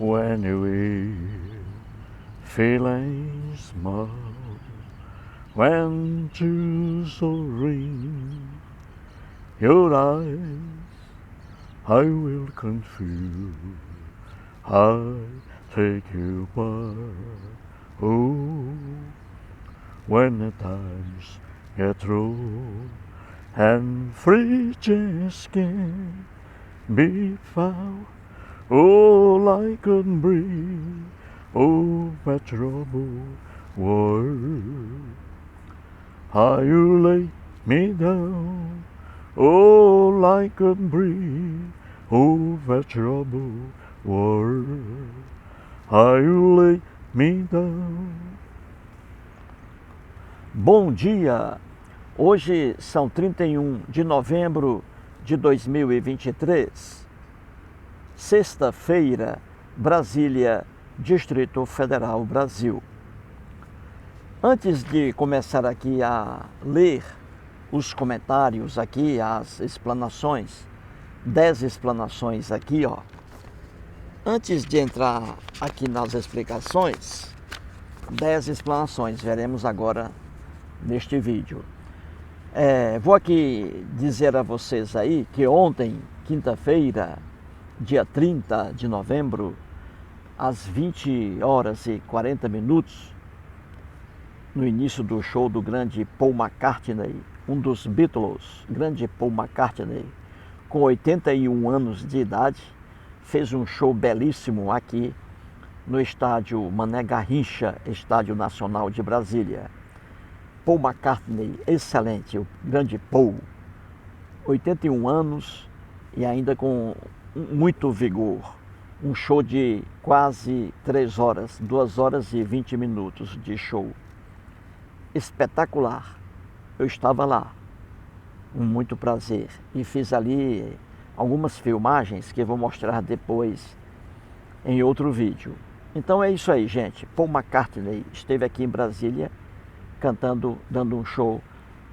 when you feeling small, when tears ring your eyes, I will confuse, I take you by. Oh, when the times get through and free just can't be found. Oh, I couldn't breathe, oh, that troubled world. How you lay me down, oh, I couldn't breathe, oh, that troubled world. How you lay me down. Bom dia! Hoje são 31 de novembro de 2023, sexta-feira, Brasília, Distrito Federal, Brasil. Antes de começar aqui a ler os comentários aqui, as explanações, 10 explanações aqui, ó. Antes de entrar aqui nas explicações, 10 explanações veremos agora neste vídeo. Vou aqui dizer a vocês aí que ontem, quinta-feira, dia 30 de novembro, às 20 horas e 40 minutos, no início do show do grande Paul McCartney, um dos Beatles, grande Paul McCartney, com 81 anos de idade, fez um show belíssimo aqui no estádio Mané Garrincha, Estádio Nacional de Brasília. Paul McCartney, excelente, o grande Paul, 81 anos e ainda com muito vigor. Um show de quase 3 horas, 2 horas e 20 minutos de show. Espetacular. Eu estava lá, com muito prazer, e fiz ali algumas filmagens que eu vou mostrar depois em outro vídeo. Então é isso aí, gente. Paul McCartney esteve aqui em Brasília cantando, dando um show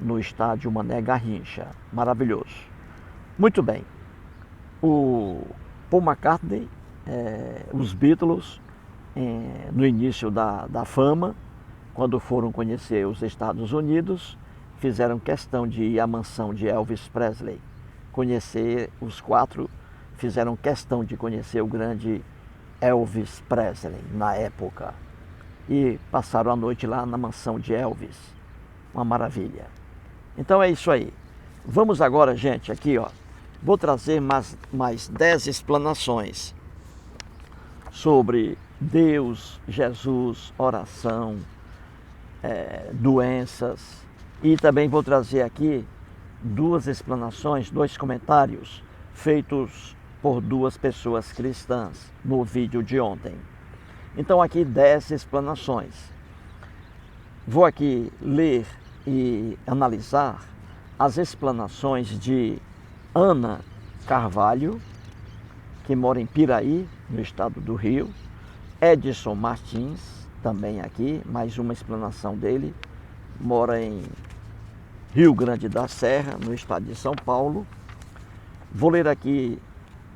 no estádio Mané Garrincha. Maravilhoso. Muito bem. O Paul McCartney, os Beatles, no início da fama, quando foram conhecer os Estados Unidos, fizeram questão de ir à mansão de Elvis Presley. Conhecer os 4, fizeram questão de conhecer o grande Elvis Presley na época. E passaram a noite lá na mansão de Elvis. Uma maravilha. Então é isso aí. Vamos agora, gente, aqui, ó. Vou trazer mais 10 explanações sobre Deus, Jesus, oração, doenças. E também vou trazer aqui 2 explanações, 2 comentários feitos por 2 pessoas cristãs no vídeo de ontem. Então aqui 10 explanações. Vou aqui ler e analisar as explanações de Ana Carvalho, que mora em Piraí, no estado do Rio. Edson Martins, também aqui, mais uma explanação dele, mora em Rio Grande da Serra, no estado de São Paulo. Vou ler aqui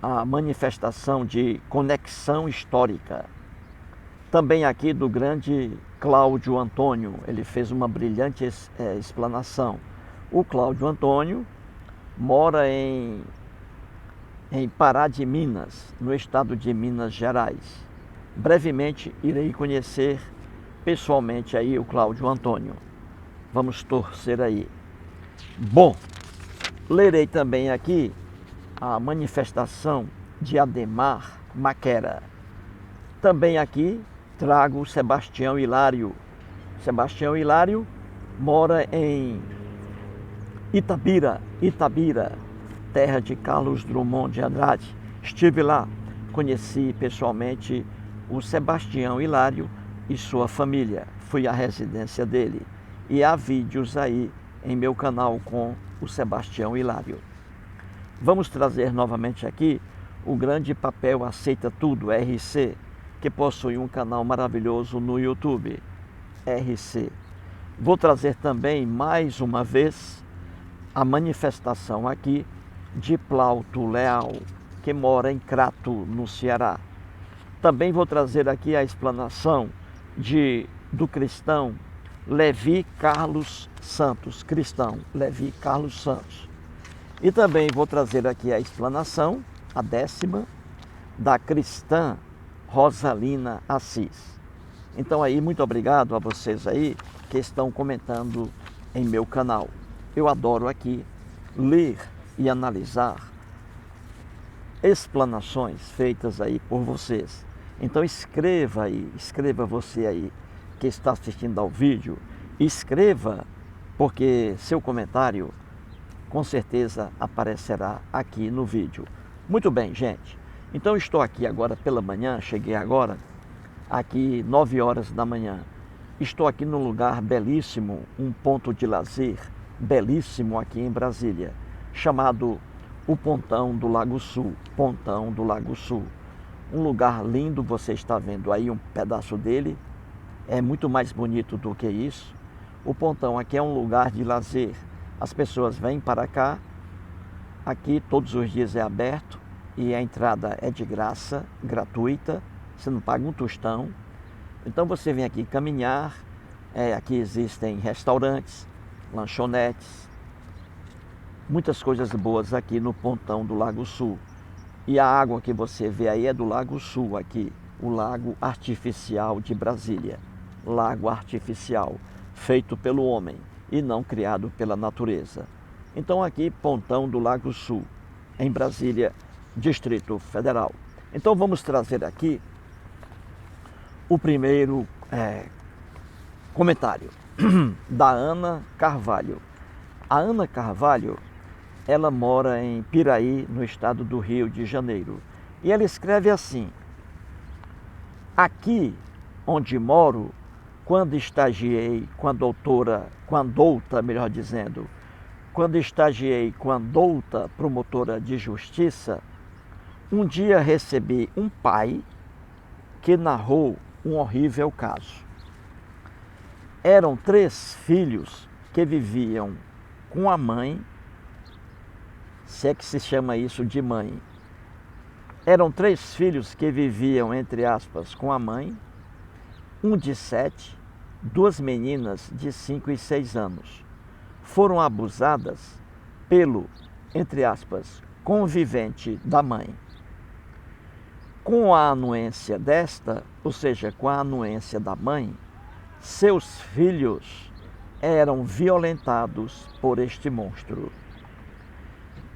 a manifestação de conexão histórica. Também aqui do grande Cláudio Antônio, ele fez uma brilhante explanação. O Cláudio Antônio mora em Pará de Minas, no estado de Minas Gerais. Brevemente irei conhecer pessoalmente aí o Cláudio Antônio. Vamos torcer aí. Bom, lerei também aqui a manifestação de Ademar Maquera. Também aqui trago o Sebastião Hilário. Sebastião Hilário mora em Itabira, terra de Carlos Drummond de Andrade. Estive lá, conheci pessoalmente o Sebastião Hilário e sua família. Fui à residência dele. E há vídeos aí em meu canal com o Sebastião Hilário. Vamos trazer novamente aqui o grande Papel Aceita Tudo, RC, que possui um canal maravilhoso no YouTube, RC. Vou trazer também, mais uma vez, a manifestação aqui de Plauto Leal, que mora em Crato, no Ceará. Também vou trazer aqui a explanação do cristão Levi Carlos Santos, cristão Levi Carlos Santos. E também vou trazer aqui a explanação, a 10ª, da cristã Rosalina Assis. Então aí, muito obrigado a vocês aí que estão comentando em meu canal. Eu adoro aqui ler e analisar explanações feitas aí por vocês. Então escreva aí, escreva você aí que está assistindo ao vídeo, escreva, porque seu comentário com certeza aparecerá aqui no vídeo. Muito bem, gente. Então estou aqui agora pela manhã, cheguei agora, aqui 9 horas da manhã. Estou aqui num lugar belíssimo, um ponto de lazer belíssimo aqui em Brasília, chamado o Pontão do Lago Sul. Pontão do Lago Sul. Um lugar lindo, você está vendo aí um pedaço dele. É muito mais bonito do que isso. O Pontão aqui é um lugar de lazer. As pessoas vêm para cá. Aqui todos os dias é aberto e a entrada é de graça, gratuita. Você não paga um tostão. Então você vem aqui caminhar. Aqui existem restaurantes, lanchonetes, muitas coisas boas aqui no Pontão do Lago Sul. E a água que você vê aí é do Lago Sul aqui, o lago artificial de Brasília. Lago artificial, feito pelo homem e não criado pela natureza. Então aqui, Pontão do Lago Sul, em Brasília, Distrito Federal. Então vamos trazer aqui o primeiro comentário da Ana Carvalho. A Ana Carvalho, ela mora em Piraí, no estado do Rio de Janeiro. E ela escreve assim: aqui onde moro, quando estagiei com a douta, quando estagiei com a douta promotora de justiça, um dia recebi um pai que narrou um horrível caso. Eram 3 filhos que viviam com a mãe, se é que se chama isso de mãe. Eram 3 filhos que viviam, entre aspas, com a mãe, um de 7, 2 meninas de 5 e 6 anos. Foram abusadas pelo, entre aspas, convivente da mãe. Com a anuência desta, ou seja, com a anuência da mãe, seus filhos eram violentados por este monstro.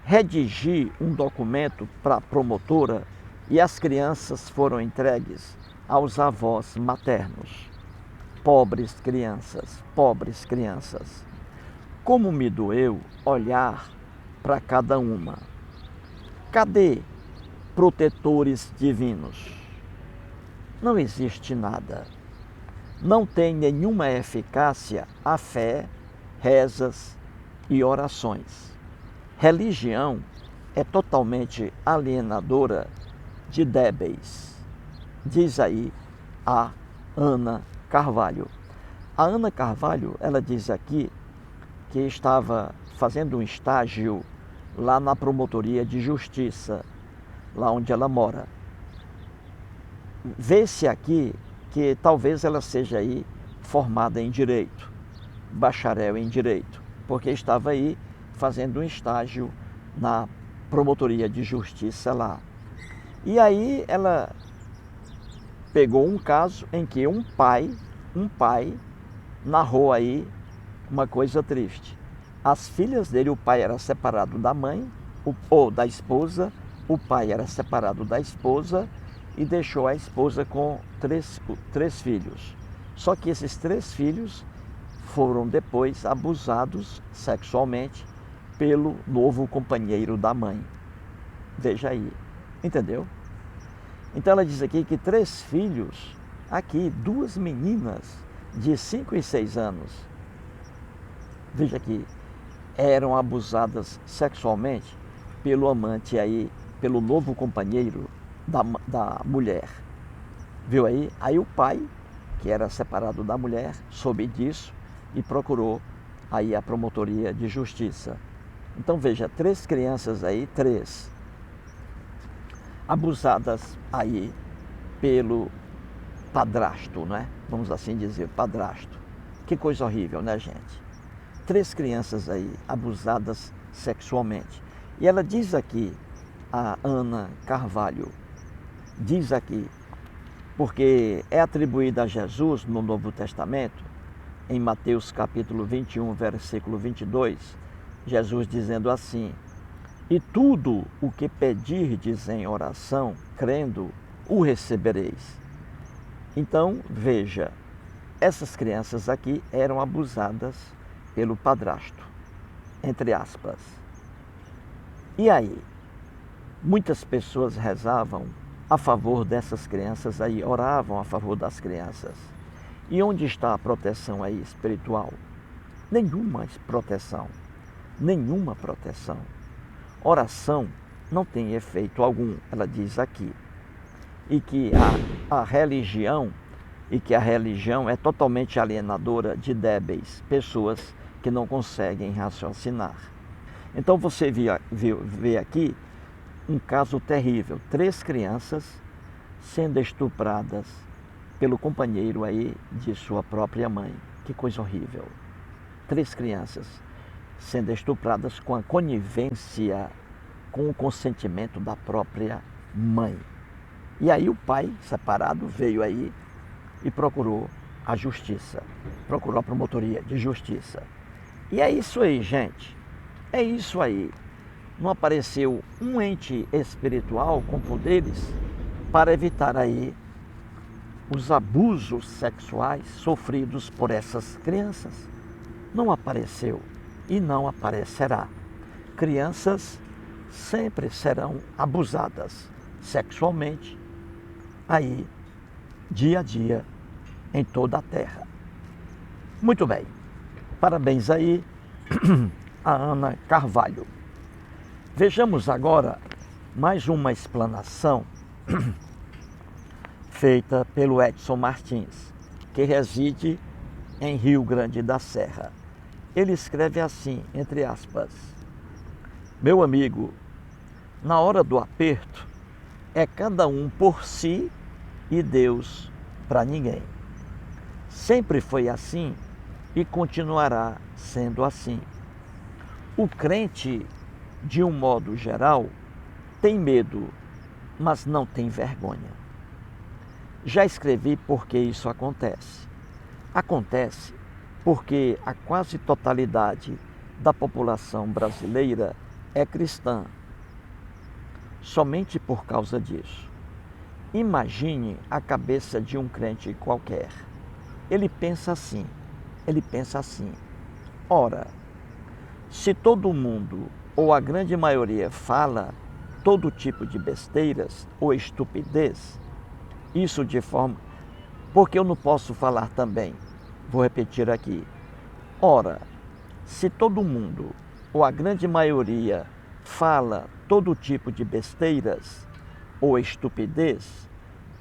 Redigi um documento para a promotora e as crianças foram entregues aos avós maternos. Pobres crianças, pobres crianças. Como me doeu olhar para cada uma. Cadê protetores divinos? Não existe nada. Não tem nenhuma eficácia a fé, rezas e orações. Religião é totalmente alienadora de débeis, diz aí a Ana Carvalho. A Ana Carvalho, ela diz aqui que estava fazendo um estágio lá na promotoria de justiça, lá onde ela mora. Vê-se aqui que talvez ela seja aí formada em direito, bacharel em direito, porque estava aí fazendo um estágio na promotoria de justiça lá. E aí ela pegou um caso em que um pai narrou aí uma coisa triste. As filhas dele, o pai era separado da mãe, ou da esposa, o pai era separado da esposa e deixou a esposa com três filhos. Só que esses 3 filhos foram depois abusados sexualmente pelo novo companheiro da mãe. Veja aí, entendeu? Então ela diz aqui que 3 filhos, aqui 2 meninas de 5 e 6 anos, veja aqui, eram abusadas sexualmente pelo amante aí, pelo novo companheiro da mulher. Viu aí? Aí o pai, que era separado da mulher, soube disso e procurou aí a promotoria de justiça. Então veja, 3 crianças aí, 3 abusadas aí pelo padrasto, né? Vamos assim dizer, padrasto. Que coisa horrível, né, gente? 3 crianças aí abusadas sexualmente. E ela diz aqui, a Ana Carvalho, diz aqui, porque é atribuída a Jesus no Novo Testamento, em Mateus capítulo 21, versículo 22, Jesus dizendo assim: e tudo o que pedirdes em oração, crendo, o recebereis. Então, veja, essas crianças aqui eram abusadas pelo padrasto, entre aspas. E aí, muitas pessoas rezavam a favor dessas crianças aí, oravam a favor das crianças. E onde está a proteção aí espiritual? Nenhuma proteção, nenhuma proteção. Oração não tem efeito algum, ela diz aqui. E que a religião é totalmente alienadora de débeis, pessoas que não conseguem raciocinar. Então você vê aqui um caso terrível, 3 crianças sendo estupradas pelo companheiro aí de sua própria mãe. Que coisa horrível. 3 crianças sendo estupradas com a conivência, com o consentimento da própria mãe. E aí o pai, separado, veio aí e procurou a justiça, procurou a promotoria de justiça. E é isso aí, gente, é isso aí. Não apareceu um ente espiritual com poderes para evitar aí os abusos sexuais sofridos por essas crianças. Não apareceu e não aparecerá. Crianças sempre serão abusadas sexualmente aí, dia a dia, em toda a terra. Muito bem. Parabéns aí a Ana Carvalho. Vejamos agora mais uma explanação feita pelo Edson Martins, que reside em Rio Grande da Serra. Ele escreve assim, entre aspas: meu amigo, na hora do aperto, é cada um por si e Deus para ninguém. Sempre foi assim e continuará sendo assim. O crente, de um modo geral, tem medo, mas não tem vergonha. Já escrevi por que isso acontece. Acontece porque a quase totalidade da população brasileira é cristã. Somente por causa disso. Imagine a cabeça de um crente qualquer. Ele pensa assim, ora, se todo mundo, ou a grande maioria, fala todo tipo de besteiras ou estupidez, isso de forma... Porque eu não posso falar também, vou repetir aqui. Ora, se todo mundo, ou a grande maioria, fala todo tipo de besteiras ou estupidez,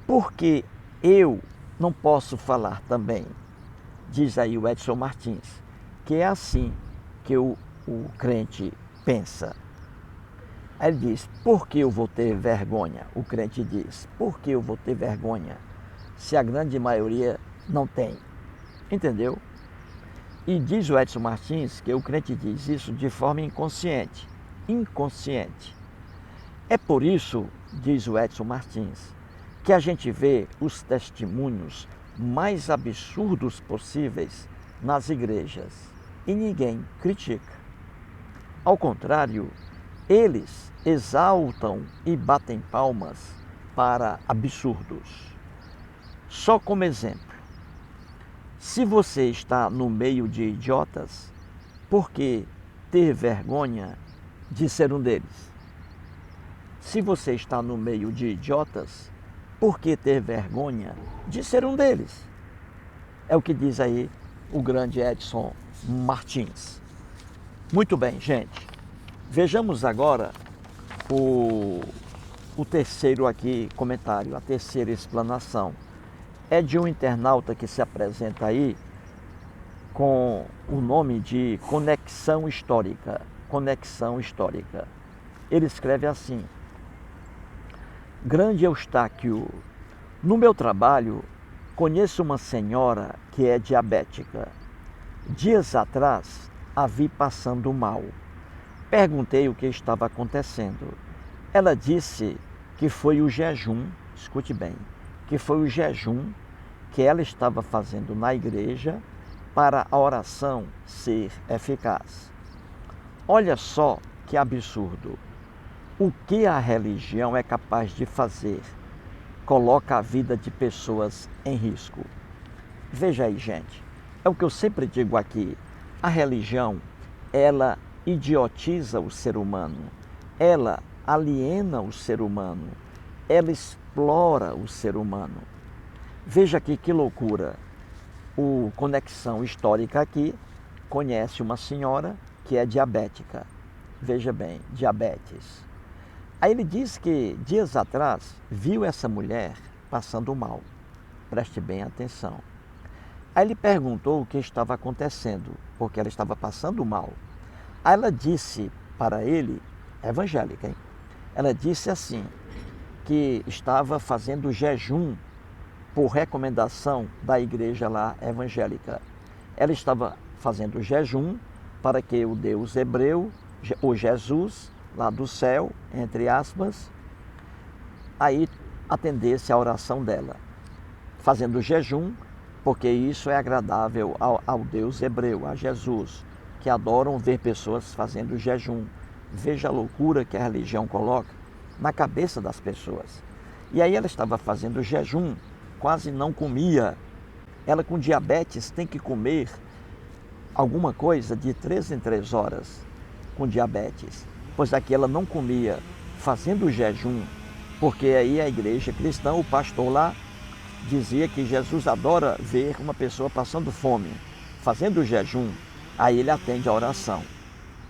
por que eu não posso falar também? Diz aí o Edson Martins, que é assim que o crente pensa. Aí ele diz, por que eu vou ter vergonha? O crente diz, por que eu vou ter vergonha se a grande maioria não tem? Entendeu? E diz o Edson Martins que o crente diz isso de forma inconsciente. É por isso, diz o Edson Martins, que a gente vê os testemunhos mais absurdos possíveis nas igrejas e ninguém critica. Ao contrário, eles exaltam e batem palmas para absurdos. Só como exemplo, se você está no meio de idiotas, por que ter vergonha de ser um deles? Se você está no meio de idiotas, por que ter vergonha de ser um deles? É o que diz aí o grande Edson Martins. Muito bem, gente. Vejamos agora o terceiro aqui comentário, a terceira explanação. É de um internauta que se apresenta aí com o nome de Conexão Histórica. Conexão Histórica. Ele escreve assim: grande Eustáquio, No meu trabalho, conheço uma senhora que é diabética. Dias atrás, a vi passando mal. Perguntei o que estava acontecendo. Ela disse que foi o jejum, escute bem, que foi o jejum que ela estava fazendo na igreja para a oração ser eficaz. Olha só que absurdo. O que a religião é capaz de fazer coloca a vida de pessoas em risco. Veja aí, gente, é o que eu sempre digo aqui. A religião, ela idiotiza o ser humano, ela aliena o ser humano, ela explora o ser humano. Veja aqui que loucura. O Conexão Histórica aqui conhece uma senhora que é diabética. Veja bem, diabetes. Aí ele diz que dias atrás viu essa mulher passando mal. Preste bem atenção. Aí ele perguntou o que estava acontecendo, porque ela estava passando mal. Aí ela disse para ele, evangélica, hein? Ela disse assim, que estava fazendo jejum por recomendação da igreja lá evangélica. Ela estava fazendo jejum para que o Deus hebreu, o Jesus, lá do céu, entre aspas, aí atendesse a oração dela. Fazendo jejum, porque isso é agradável ao Deus hebreu, a Jesus, que adoram ver pessoas fazendo jejum. Veja a loucura que a religião coloca na cabeça das pessoas. E aí ela estava fazendo jejum, quase não comia. Ela com diabetes tem que comer alguma coisa de 3 em 3 horas com diabetes. Pois aqui ela não comia fazendo jejum, porque aí a igreja cristã, o pastor lá, dizia que Jesus adora ver uma pessoa passando fome, fazendo jejum, aí ele atende a oração.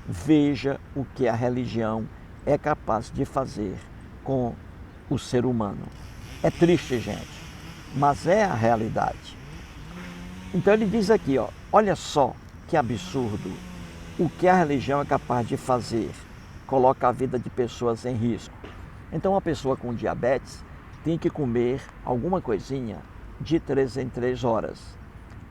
Veja o que a religião é capaz de fazer com o ser humano. É triste, gente, mas é a realidade. Então ele diz aqui, ó, olha só que absurdo. O que a religião é capaz de fazer coloca a vida de pessoas em risco. Então uma pessoa com diabetes tem que comer alguma coisinha de 3 em 3 horas.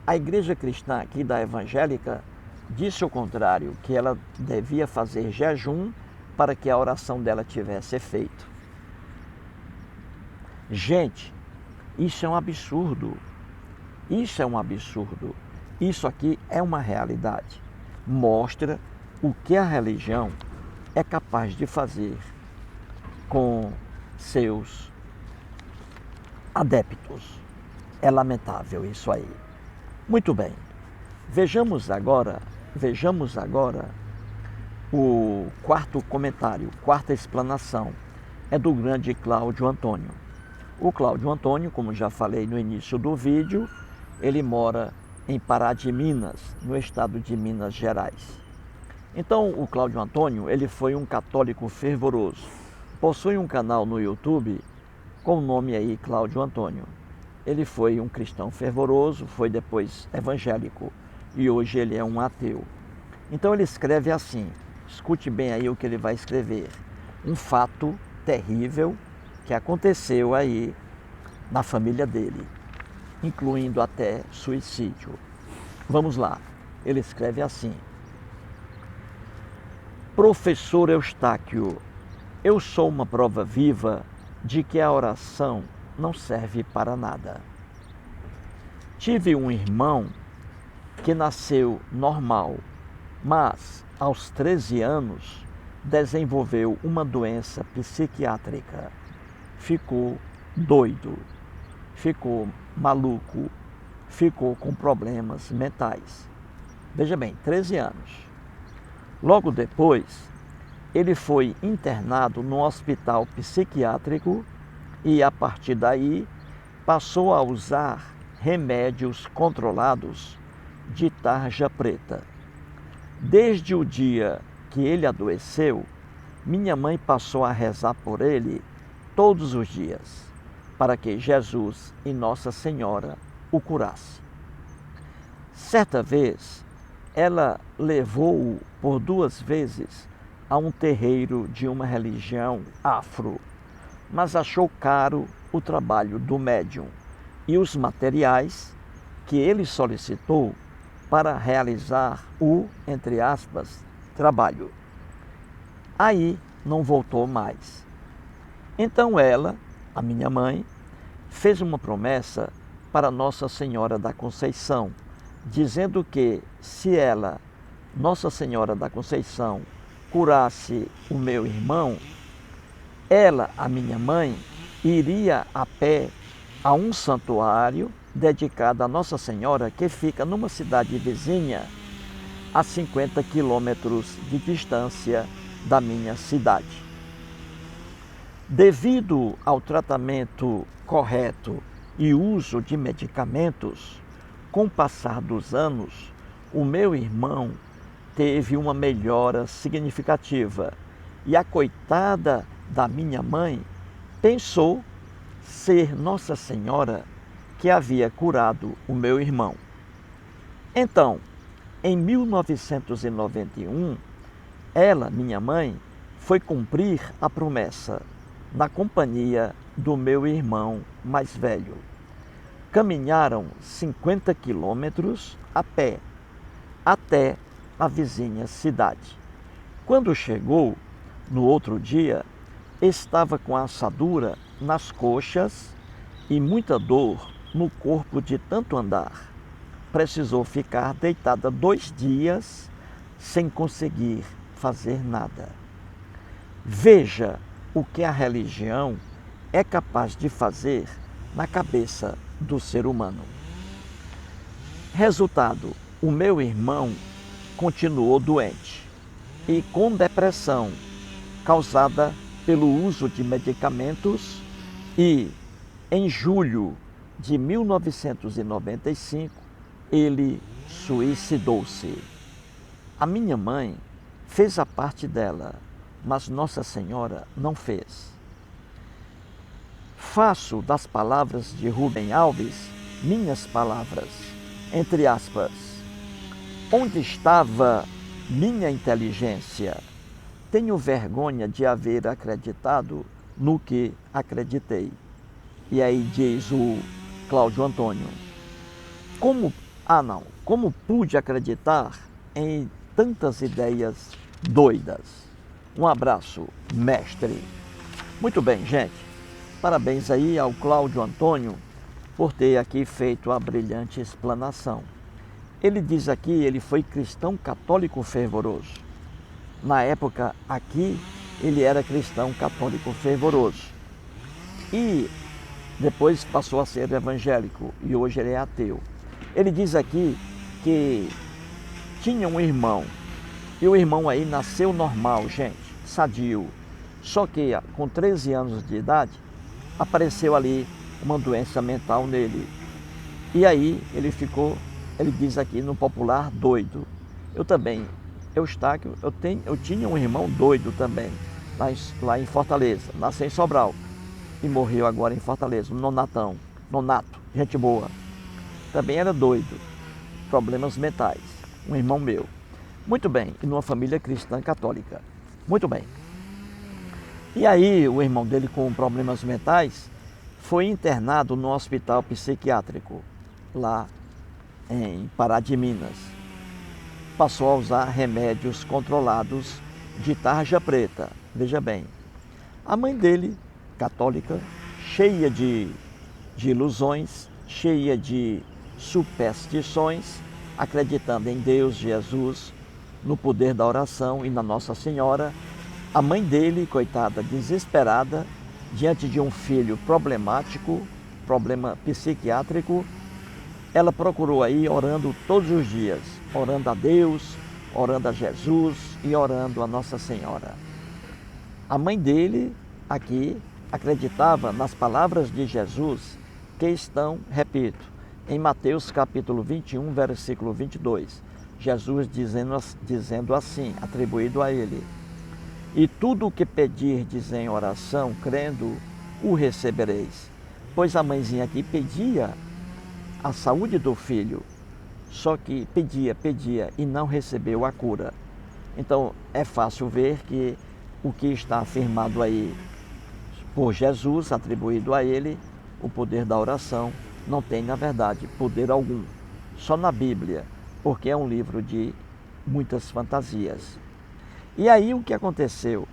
A igreja cristã aqui da evangélica disse o contrário, que ela devia fazer jejum para que a oração dela tivesse efeito. Gente, isso é um absurdo. Isso é um absurdo. Isso aqui é uma realidade. Mostra o que a religião é capaz de fazer com seus adeptos. É lamentável isso aí. Muito bem. Vejamos agora o quarto comentário, quarta explanação. É do grande Cláudio Antônio. O Cláudio Antônio, como já falei no início do vídeo, ele mora em Pará de Minas, no estado de Minas Gerais. Então, o Cláudio Antônio, ele foi um católico fervoroso. Possui um canal no YouTube com o nome aí Cláudio Antônio. Ele foi um cristão fervoroso, foi depois evangélico e hoje ele é um ateu. Então ele escreve assim, escute bem aí o que ele vai escrever. Um fato terrível que aconteceu aí na família dele, incluindo até suicídio. Vamos lá, ele escreve assim. Professor Eustáquio, eu sou uma prova viva de que a oração não serve para nada. Tive um irmão que nasceu normal, mas aos 13 anos desenvolveu uma doença psiquiátrica. Ficou doido, ficou maluco, ficou com problemas mentais. Veja bem, 13 anos. Logo depois, ele foi internado no hospital psiquiátrico e, a partir daí, passou a usar remédios controlados de tarja preta. Desde o dia que ele adoeceu, minha mãe passou a rezar por ele todos os dias, para que Jesus e Nossa Senhora o curasse. Certa vez, ela levou-o por 2 vezes a um terreiro de uma religião afro, mas achou caro o trabalho do médium e os materiais que ele solicitou para realizar o, entre aspas, trabalho. Aí não voltou mais. Então ela, a minha mãe, fez uma promessa para Nossa Senhora da Conceição, dizendo que se ela, Nossa Senhora da Conceição, curasse o meu irmão, ela, a minha mãe, iria a pé a um santuário dedicado a Nossa Senhora, que fica numa cidade vizinha, a 50 quilômetros de distância da minha cidade. Devido ao tratamento correto e uso de medicamentos, com o passar dos anos, o meu irmão teve uma melhora significativa e a coitada da minha mãe pensou ser Nossa Senhora que havia curado o meu irmão. Então, em 1991, ela, minha mãe, foi cumprir a promessa na companhia do meu irmão mais velho. Caminharam 50 quilômetros a pé até a vizinha cidade. Quando chegou, no outro dia, estava com assadura nas coxas e muita dor no corpo de tanto andar. Precisou ficar deitada 2 dias sem conseguir fazer nada. Veja o que a religião é capaz de fazer na cabeça do ser humano. Resultado, o meu irmão continuou doente e com depressão causada pelo uso de medicamentos e, em julho de 1995, ele suicidou-se. A minha mãe fez a parte dela, mas Nossa Senhora não fez. Faço das palavras de Rubem Alves minhas palavras, entre aspas. Onde estava minha inteligência? Tenho vergonha de haver acreditado no que acreditei. E aí diz o Cláudio Antônio, como pude acreditar em tantas ideias doidas? Um abraço, mestre. Muito bem, gente. Parabéns aí ao Cláudio Antônio por ter aqui feito a brilhante explanação. Ele diz aqui, ele foi cristão católico fervoroso. Na época aqui, ele era cristão católico fervoroso. E depois passou a ser evangélico e hoje ele é ateu. Ele diz aqui que tinha um irmão, e o irmão aí nasceu normal, gente, sadio. Só que com 13 anos de idade, apareceu ali uma doença mental nele. E aí ele ficou, ele diz aqui no popular, doido. Eu também, eu tinha um irmão doido também, lá em Fortaleza, nasceu em Sobral. E morreu agora em Fortaleza, Nonato, gente boa. Também era doido, problemas mentais, um irmão meu. Muito bem, e numa família cristã católica. Muito bem. E aí o irmão dele com problemas mentais foi internado no hospital psiquiátrico, lá em Pará de Minas. Passou a usar remédios controlados de tarja preta, veja bem. A mãe dele, católica, cheia de ilusões, cheia de superstições, acreditando em Deus, Jesus, no poder da oração e na Nossa Senhora. A mãe dele, coitada, desesperada, diante de um filho problemático, problema psiquiátrico, ela procurou aí orando todos os dias, orando a Deus, orando a Jesus e orando a Nossa Senhora. A mãe dele, aqui, acreditava nas palavras de Jesus que estão, repito, em Mateus capítulo 21, versículo 22. Jesus dizendo assim, atribuído a ele: e tudo o que pedirdes em oração, crendo, o recebereis. Pois a mãezinha aqui pedia a saúde do filho, só que pedia e não recebeu a cura. Então é fácil ver que o que está afirmado aí por Jesus, atribuído a ele, o poder da oração, não tem, na verdade, poder algum. Só na Bíblia, porque é um livro de muitas fantasias. E aí o que aconteceu?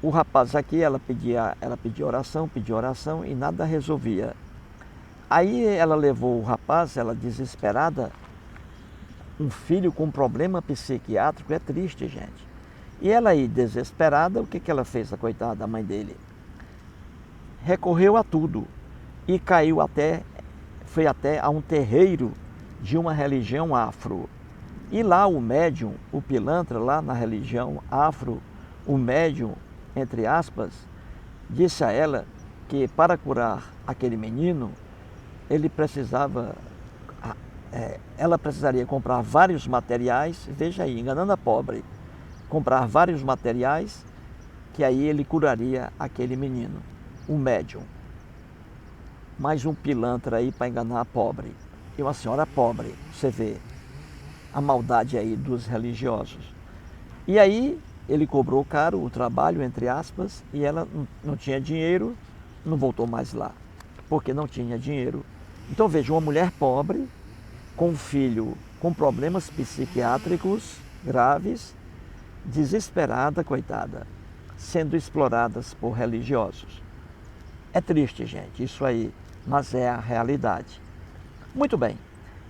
O rapaz aqui, ela pedia oração e nada resolvia. Aí ela levou o rapaz, ela desesperada, um filho com problema psiquiátrico, é triste, gente. E ela aí, desesperada, o que ela fez, a coitada da mãe dele? Recorreu a tudo e foi até a um terreiro de uma religião afro. E lá o médium, o pilantra, lá na religião afro, o médium, entre aspas, disse a ela que para curar aquele menino, ela precisaria comprar vários materiais, veja aí, enganando a pobre, comprar vários materiais, que aí ele curaria aquele menino, o médium. Mais um pilantra aí para enganar a pobre. E uma senhora pobre, você vê a maldade aí dos religiosos. E aí ele cobrou caro o trabalho, entre aspas, e ela não tinha dinheiro, não voltou mais lá, porque não tinha dinheiro. Então veja, uma mulher pobre, com um filho com problemas psiquiátricos graves, desesperada, coitada, sendo exploradas por religiosos. É triste, gente, isso aí, mas é a realidade. Muito bem.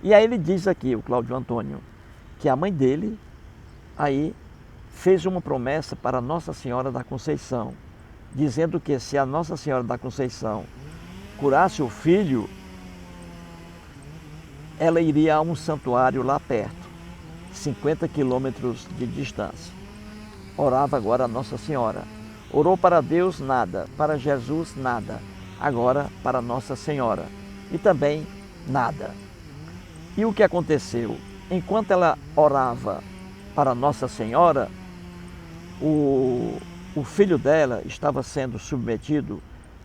E aí ele diz aqui, o Cláudio Antônio, que a mãe dele aí fez uma promessa para Nossa Senhora da Conceição, dizendo que se a Nossa Senhora da Conceição curasse o filho, ela iria a um santuário lá perto, 50 quilômetros de distância. Orava agora a Nossa Senhora. Orou para Deus, nada. Para Jesus, nada. Agora para Nossa Senhora. E também nada. E o que aconteceu? Enquanto ela orava para Nossa Senhora, o filho dela estava sendo submetido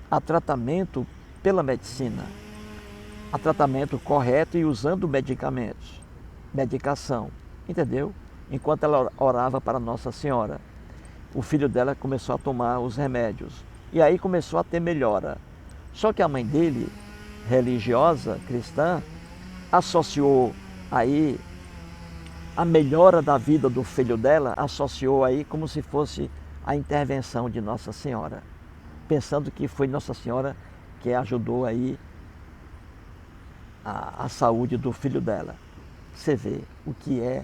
a tratamento pela medicina, a tratamento correto e usando medicamentos, medicação, entendeu? Enquanto ela orava para Nossa Senhora, o filho dela começou a tomar os remédios e aí começou a ter melhora. Só que a mãe dele, religiosa, cristã, associou aí a melhora da vida do filho dela, associou aí como se fosse a intervenção de Nossa Senhora, pensando que foi Nossa Senhora que ajudou aí a saúde do filho dela. Você vê o que é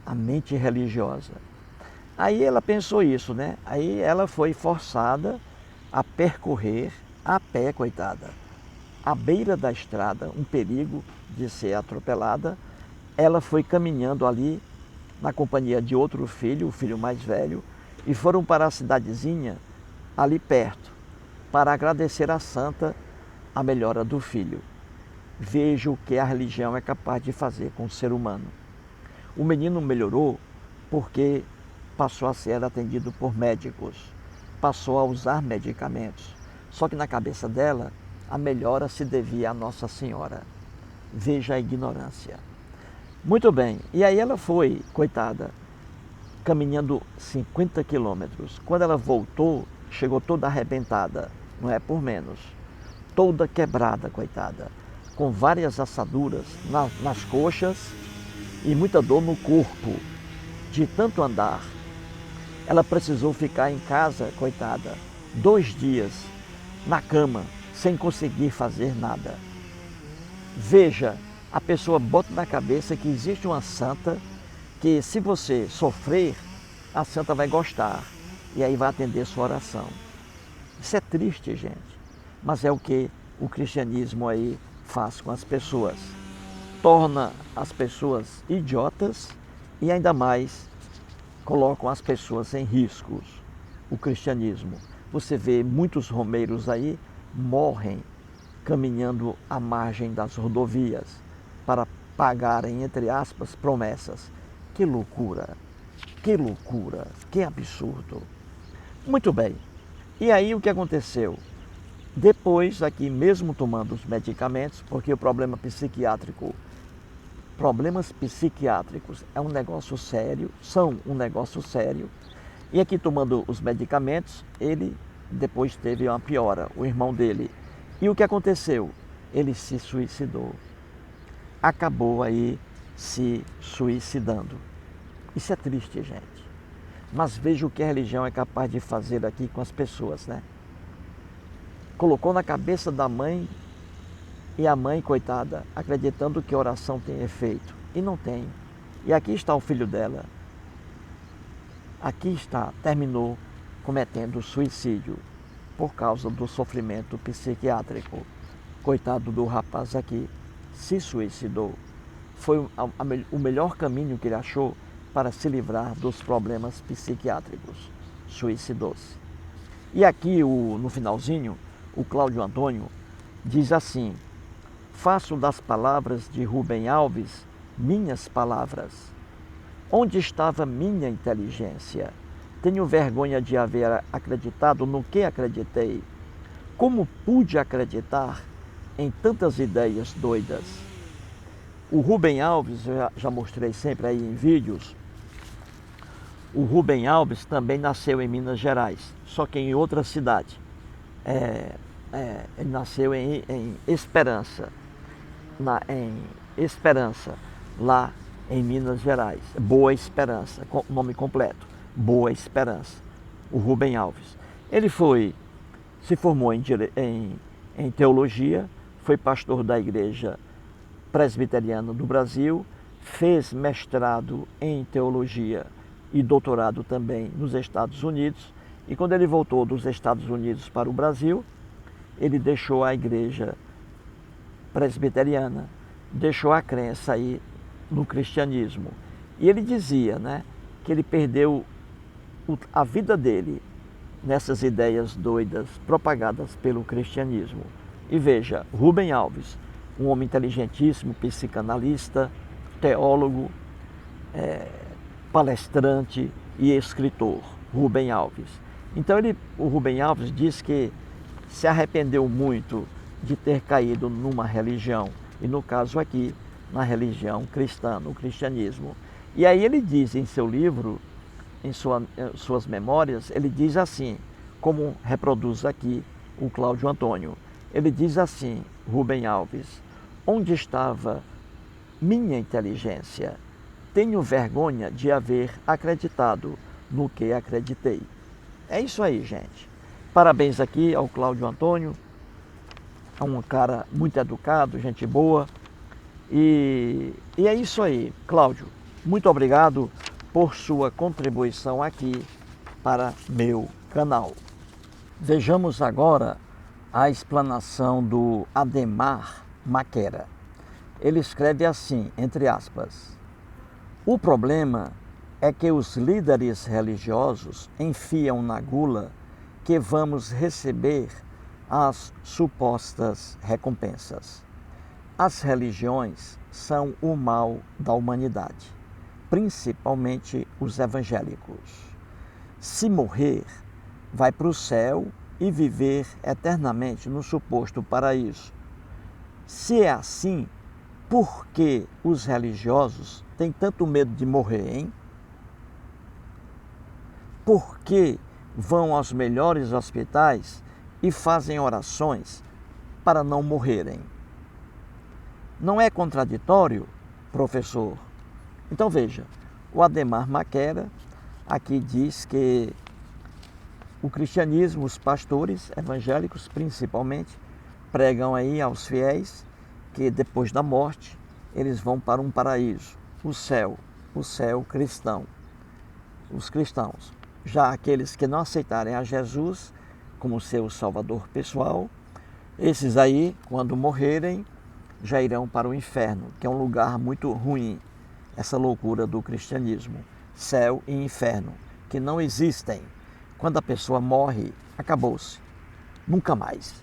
a mente religiosa. Aí ela pensou isso, né? Aí ela foi forçada a percorrer a pé, coitada, à beira da estrada, um perigo de ser atropelada. Ela foi caminhando ali na companhia de outro filho, o filho mais velho, e foram para a cidadezinha ali perto, para agradecer à santa a melhora do filho. Veja o que a religião é capaz de fazer com o ser humano. O menino melhorou porque passou a ser atendido por médicos, passou a usar medicamentos. Só que na cabeça dela, a melhora se devia a Nossa Senhora. Veja a ignorância. Muito bem, e aí ela foi, coitada, caminhando 50 quilômetros. Quando ela voltou, chegou toda arrebentada, não é por menos, toda quebrada, coitada, com várias assaduras nas coxas e muita dor no corpo, de tanto andar. Ela precisou ficar em casa, coitada, 2 dias, na cama, sem conseguir fazer nada. Veja, a pessoa bota na cabeça que existe uma santa que, se você sofrer, a santa vai gostar e aí vai atender sua oração. Isso é triste, gente, mas é o que o cristianismo aí faz com as pessoas. Torna as pessoas idiotas e ainda mais colocam as pessoas em riscos. O cristianismo. Você vê muitos romeiros aí morrem caminhando à margem das rodovias para pagarem, entre aspas, promessas. Que loucura, que absurdo. Muito bem. E aí o que aconteceu? Depois, aqui mesmo tomando os medicamentos, porque o problemas psiquiátricos é um negócio sério, são um negócio sério, e aqui tomando os medicamentos, ele depois teve uma piora, o irmão dele. E o que aconteceu? Ele se suicidou. Acabou aí se suicidando. Isso é triste, gente. Mas veja o que a religião é capaz de fazer aqui com as pessoas, né? Colocou na cabeça da mãe e a mãe, coitada, acreditando que a oração tem efeito. E não tem. E aqui está o filho dela. Aqui está, terminou cometendo suicídio por causa do sofrimento psiquiátrico. Coitado do rapaz aqui, se suicidou. Foi o melhor caminho que ele achou para se livrar dos problemas psiquiátricos. Suicidou-se. E aqui, no finalzinho, o Cláudio Antônio diz assim: faço das palavras de Rubem Alves minhas palavras. Onde estava minha inteligência? Tenho vergonha de haver acreditado no que acreditei. Como pude acreditar em tantas ideias doidas? O Rubem Alves, eu já mostrei sempre aí em vídeos, o Rubem Alves também nasceu em Minas Gerais, só que em outra cidade. Ele nasceu em Esperança, lá em Minas Gerais. Boa Esperança, nome completo, Boa Esperança, o Rubem Alves. Ele se formou em teologia, foi pastor da Igreja Presbiteriana do Brasil, fez mestrado em teologia e doutorado também nos Estados Unidos. E quando ele voltou dos Estados Unidos para o Brasil, ele deixou a Igreja Presbiteriana, deixou a crença aí no cristianismo. E ele dizia, né, que ele perdeu a vida dele nessas ideias doidas propagadas pelo cristianismo. E veja, Rubem Alves, um homem inteligentíssimo, psicanalista, teólogo, palestrante e escritor, Rubem Alves. Então o Rubem Alves diz que se arrependeu muito de ter caído numa religião, e no caso aqui, na religião cristã, no cristianismo. E aí ele diz em seu livro, em suas memórias, ele diz assim, como reproduz aqui o Cláudio Antônio. Ele diz assim, Rubem Alves: onde estava minha inteligência? Tenho vergonha de haver acreditado no que acreditei. É isso aí, gente. Parabéns aqui ao Cláudio Antônio, é um cara muito educado, gente boa. E é isso aí, Cláudio. Muito obrigado por sua contribuição aqui para meu canal. Vejamos agora a explanação do Ademar Maquera. Ele escreve assim, entre aspas: o problema é que os líderes religiosos enfiam na gula que vamos receber as supostas recompensas. As religiões são o mal da humanidade, principalmente os evangélicos. Se morrer, vai para o céu e viver eternamente no suposto paraíso. Se é assim, por que os religiosos têm tanto medo de morrer, hein? Por que vão aos melhores hospitais e fazem orações para não morrerem? Não é contraditório, professor? Então veja, o Ademar Maquera aqui diz que o cristianismo, os pastores evangélicos principalmente, pregam aí aos fiéis que depois da morte eles vão para um paraíso, o céu cristão, os cristãos. Já aqueles que não aceitarem a Jesus como seu salvador pessoal, esses aí, quando morrerem, já irão para o inferno, que é um lugar muito ruim, essa loucura do cristianismo, céu e inferno, que não existem. Quando a pessoa morre, acabou-se, nunca mais.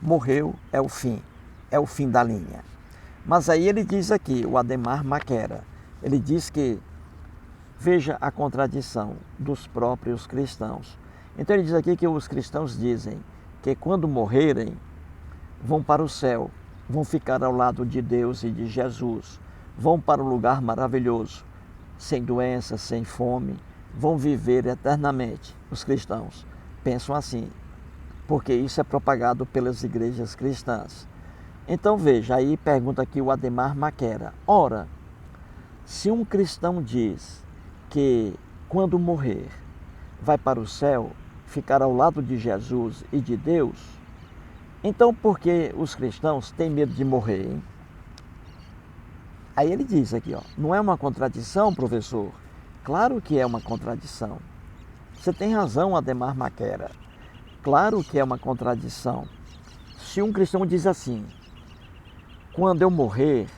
Morreu, é o fim da linha. Mas aí ele diz aqui, o Ademar Maquera, ele diz que, veja a contradição dos próprios cristãos. Então ele diz aqui que os cristãos dizem que quando morrerem, vão para o céu, vão ficar ao lado de Deus e de Jesus, vão para um lugar maravilhoso, sem doença, sem fome, vão viver eternamente. Os cristãos pensam assim, porque isso é propagado pelas igrejas cristãs. Então veja, aí pergunta aqui o Ademar Maquera. Ora, se um cristão diz que quando morrer vai para o céu, ficar ao lado de Jesus e de Deus, então por que os cristãos têm medo de morrer, hein? Aí ele diz aqui, ó, não é uma contradição, professor? Claro que é uma contradição. Você tem razão, Ademar Maquera. Claro que é uma contradição. Se um cristão diz assim, quando eu morrer,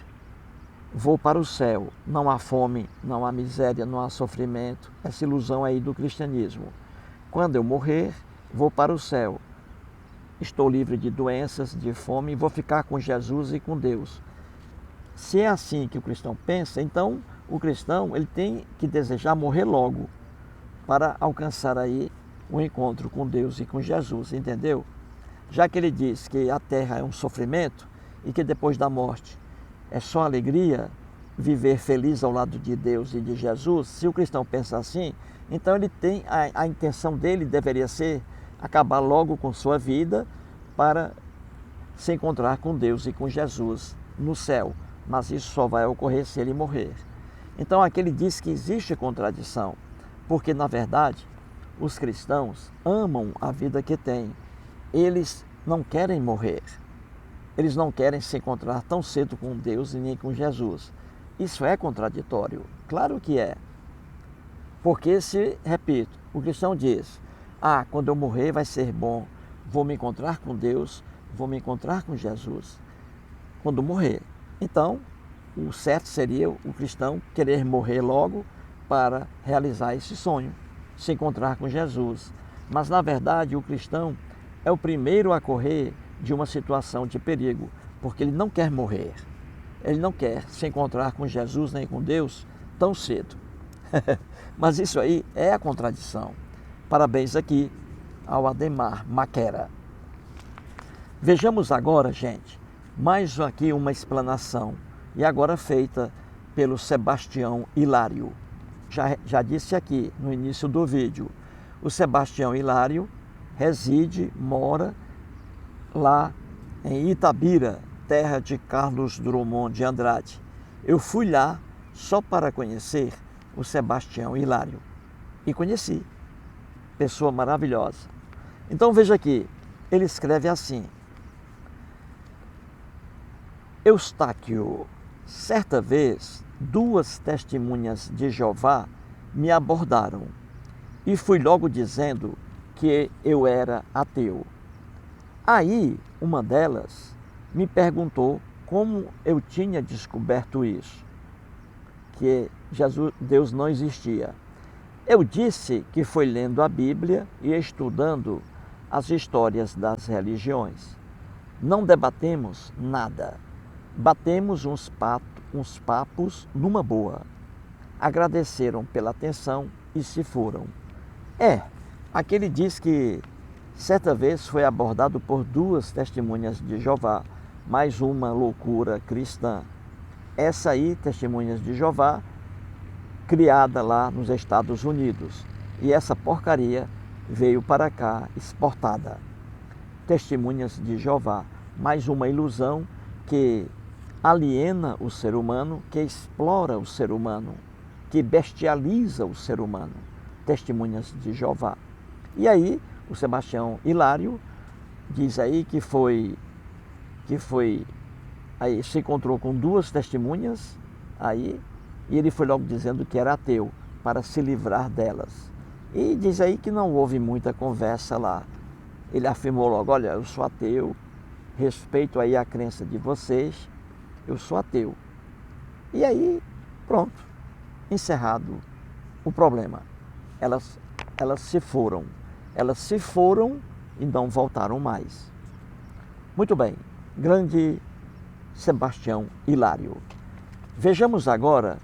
vou para o céu, não há fome, não há miséria, não há sofrimento, essa ilusão aí do cristianismo. Quando eu morrer, vou para o céu, estou livre de doenças, de fome, vou ficar com Jesus e com Deus. Se é assim que o cristão pensa, então o cristão ele tem que desejar morrer logo para alcançar aí o encontro com Deus e com Jesus, entendeu? Já que ele diz que a terra é um sofrimento e que depois da morte é só alegria, viver feliz ao lado de Deus e de Jesus, se o cristão pensa assim, então ele tem a intenção dele deveria ser acabar logo com sua vida para se encontrar com Deus e com Jesus no céu. Mas isso só vai ocorrer se ele morrer. Então aqui ele diz que existe contradição, porque na verdade os cristãos amam a vida que têm. Eles não querem morrer. Eles não querem se encontrar tão cedo com Deus e nem com Jesus. Isso é contraditório? Claro que é. Porque se, repito, o cristão diz, quando eu morrer vai ser bom, vou me encontrar com Deus, vou me encontrar com Jesus. Quando morrer. Então, o certo seria o cristão querer morrer logo para realizar esse sonho, se encontrar com Jesus. Mas, na verdade, o cristão é o primeiro a correr de uma situação de perigo, porque ele não quer morrer. Ele não quer se encontrar com Jesus nem com Deus tão cedo. Mas isso aí é a contradição. Parabéns aqui ao Ademar Maquera. Vejamos agora, gente, mais aqui uma explanação, e agora feita pelo Sebastião Hilário. Já disse aqui no início do vídeo, o Sebastião Hilário reside, mora lá em Itabira, terra de Carlos Drummond de Andrade. Eu fui lá só para conhecer o Sebastião Hilário e conheci, pessoa maravilhosa. Então veja aqui, ele escreve assim: Eustáquio, certa vez, 2 testemunhas de Jeová me abordaram e fui logo dizendo que eu era ateu. Aí, uma delas me perguntou como eu tinha descoberto isso, que Deus não existia. Eu disse que foi lendo a Bíblia e estudando as histórias das religiões. Não debatemos nada. Batemos uns papos numa boa. Agradeceram pela atenção e se foram. Aqui ele diz que certa vez foi abordado por 2 testemunhas de Jeová, mais uma loucura cristã. Essa aí, testemunhas de Jeová, criada lá nos Estados Unidos. E essa porcaria veio para cá exportada. Testemunhas de Jeová, mais uma ilusão que aliena o ser humano, que explora o ser humano, que bestializa o ser humano. Testemunhas de Jeová. E aí, o Sebastião Hilário diz aí que aí se encontrou com 2 testemunhas aí, e ele foi logo dizendo que era ateu, para se livrar delas. E diz aí que não houve muita conversa lá. Ele afirmou logo, olha, eu sou ateu, respeito aí a crença de vocês, eu sou ateu. E aí, pronto, encerrado o problema. Elas se foram. Elas se foram e não voltaram mais. Muito bem, grande Sebastião Hilário. Vejamos agora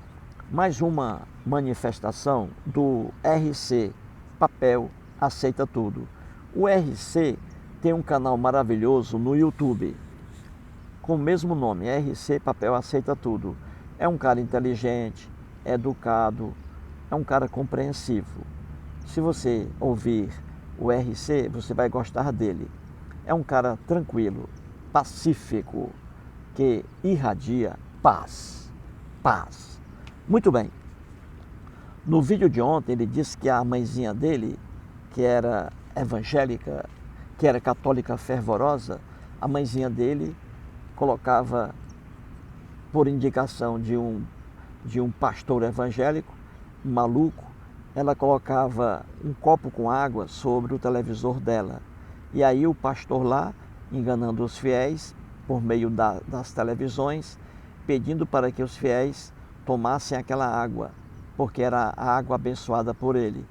mais uma manifestação do RC Papel Aceita Tudo. O RC tem um canal maravilhoso no YouTube, com o mesmo nome, RC Papel Aceita Tudo. É um cara inteligente, educado, é um cara compreensivo. Se você ouvir o RC, você vai gostar dele. É um cara tranquilo, pacífico, que irradia paz. Paz. Muito bem. No vídeo de ontem ele disse que a mãezinha dele, que era evangélica, que era católica fervorosa, a mãezinha dele colocava, por indicação de um pastor evangélico, um maluco, ela colocava um copo com água sobre o televisor dela. E aí o pastor lá, enganando os fiéis, por meio das televisões, pedindo para que os fiéis tomassem aquela água, porque era a água abençoada por ele.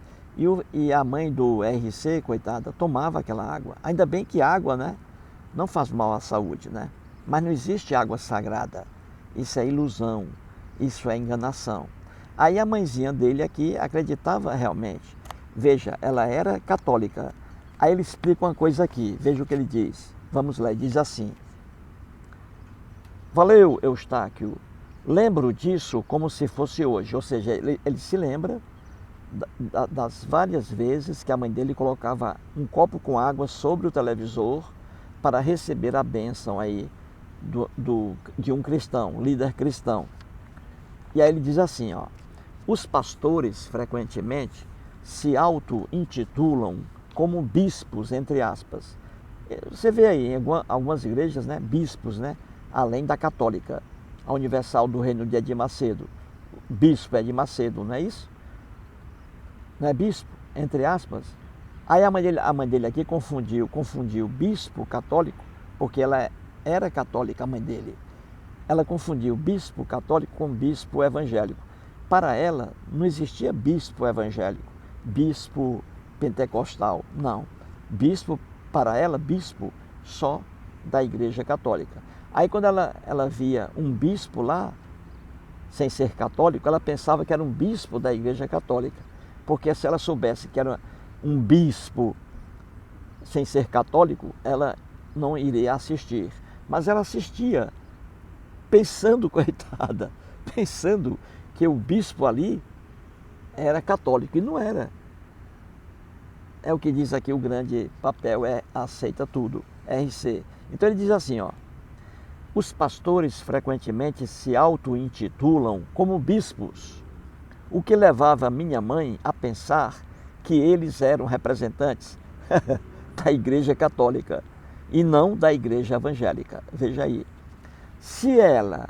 E a mãe do RC, coitada, tomava aquela água. Ainda bem que água, né, não faz mal à saúde, né? Mas não existe água sagrada. Isso é ilusão, isso é enganação. Aí a mãezinha dele aqui acreditava realmente. Veja, ela era católica. Aí ele explica uma coisa aqui, veja o que ele diz. Vamos lá, ele diz assim: valeu, Eustáquio, lembro disso como se fosse hoje. Ou seja, ele se lembra das várias vezes que a mãe dele colocava um copo com água sobre o televisor para receber a bênção aí de um cristão, líder cristão. E aí ele diz assim, ó: os pastores frequentemente se auto-intitulam como bispos, entre aspas. Você vê aí em algumas igrejas, né, bispos, né, além da católica, a Universal do Reino de Edir Macedo. Bispo é de Macedo, não é isso? Não é bispo, entre aspas. Aí a mãe dele aqui confundiu bispo católico, porque ela era católica, a mãe dele. Ela confundiu bispo católico com bispo evangélico. Para ela, não existia bispo evangélico, bispo pentecostal, não. Bispo, para ela, bispo só da Igreja Católica. Aí quando ela via um bispo lá, sem ser católico, ela pensava que era um bispo da Igreja Católica. Porque se ela soubesse que era um bispo sem ser católico, ela não iria assistir. Mas ela assistia, pensando, coitada, pensando que o bispo ali era católico, e não era. É o que diz aqui o grande papel, aceita tudo, RC. Então ele diz assim, ó: os pastores frequentemente se auto-intitulam como bispos, o que levava minha mãe a pensar que eles eram representantes da Igreja Católica e não da Igreja Evangélica. Veja aí, se ela,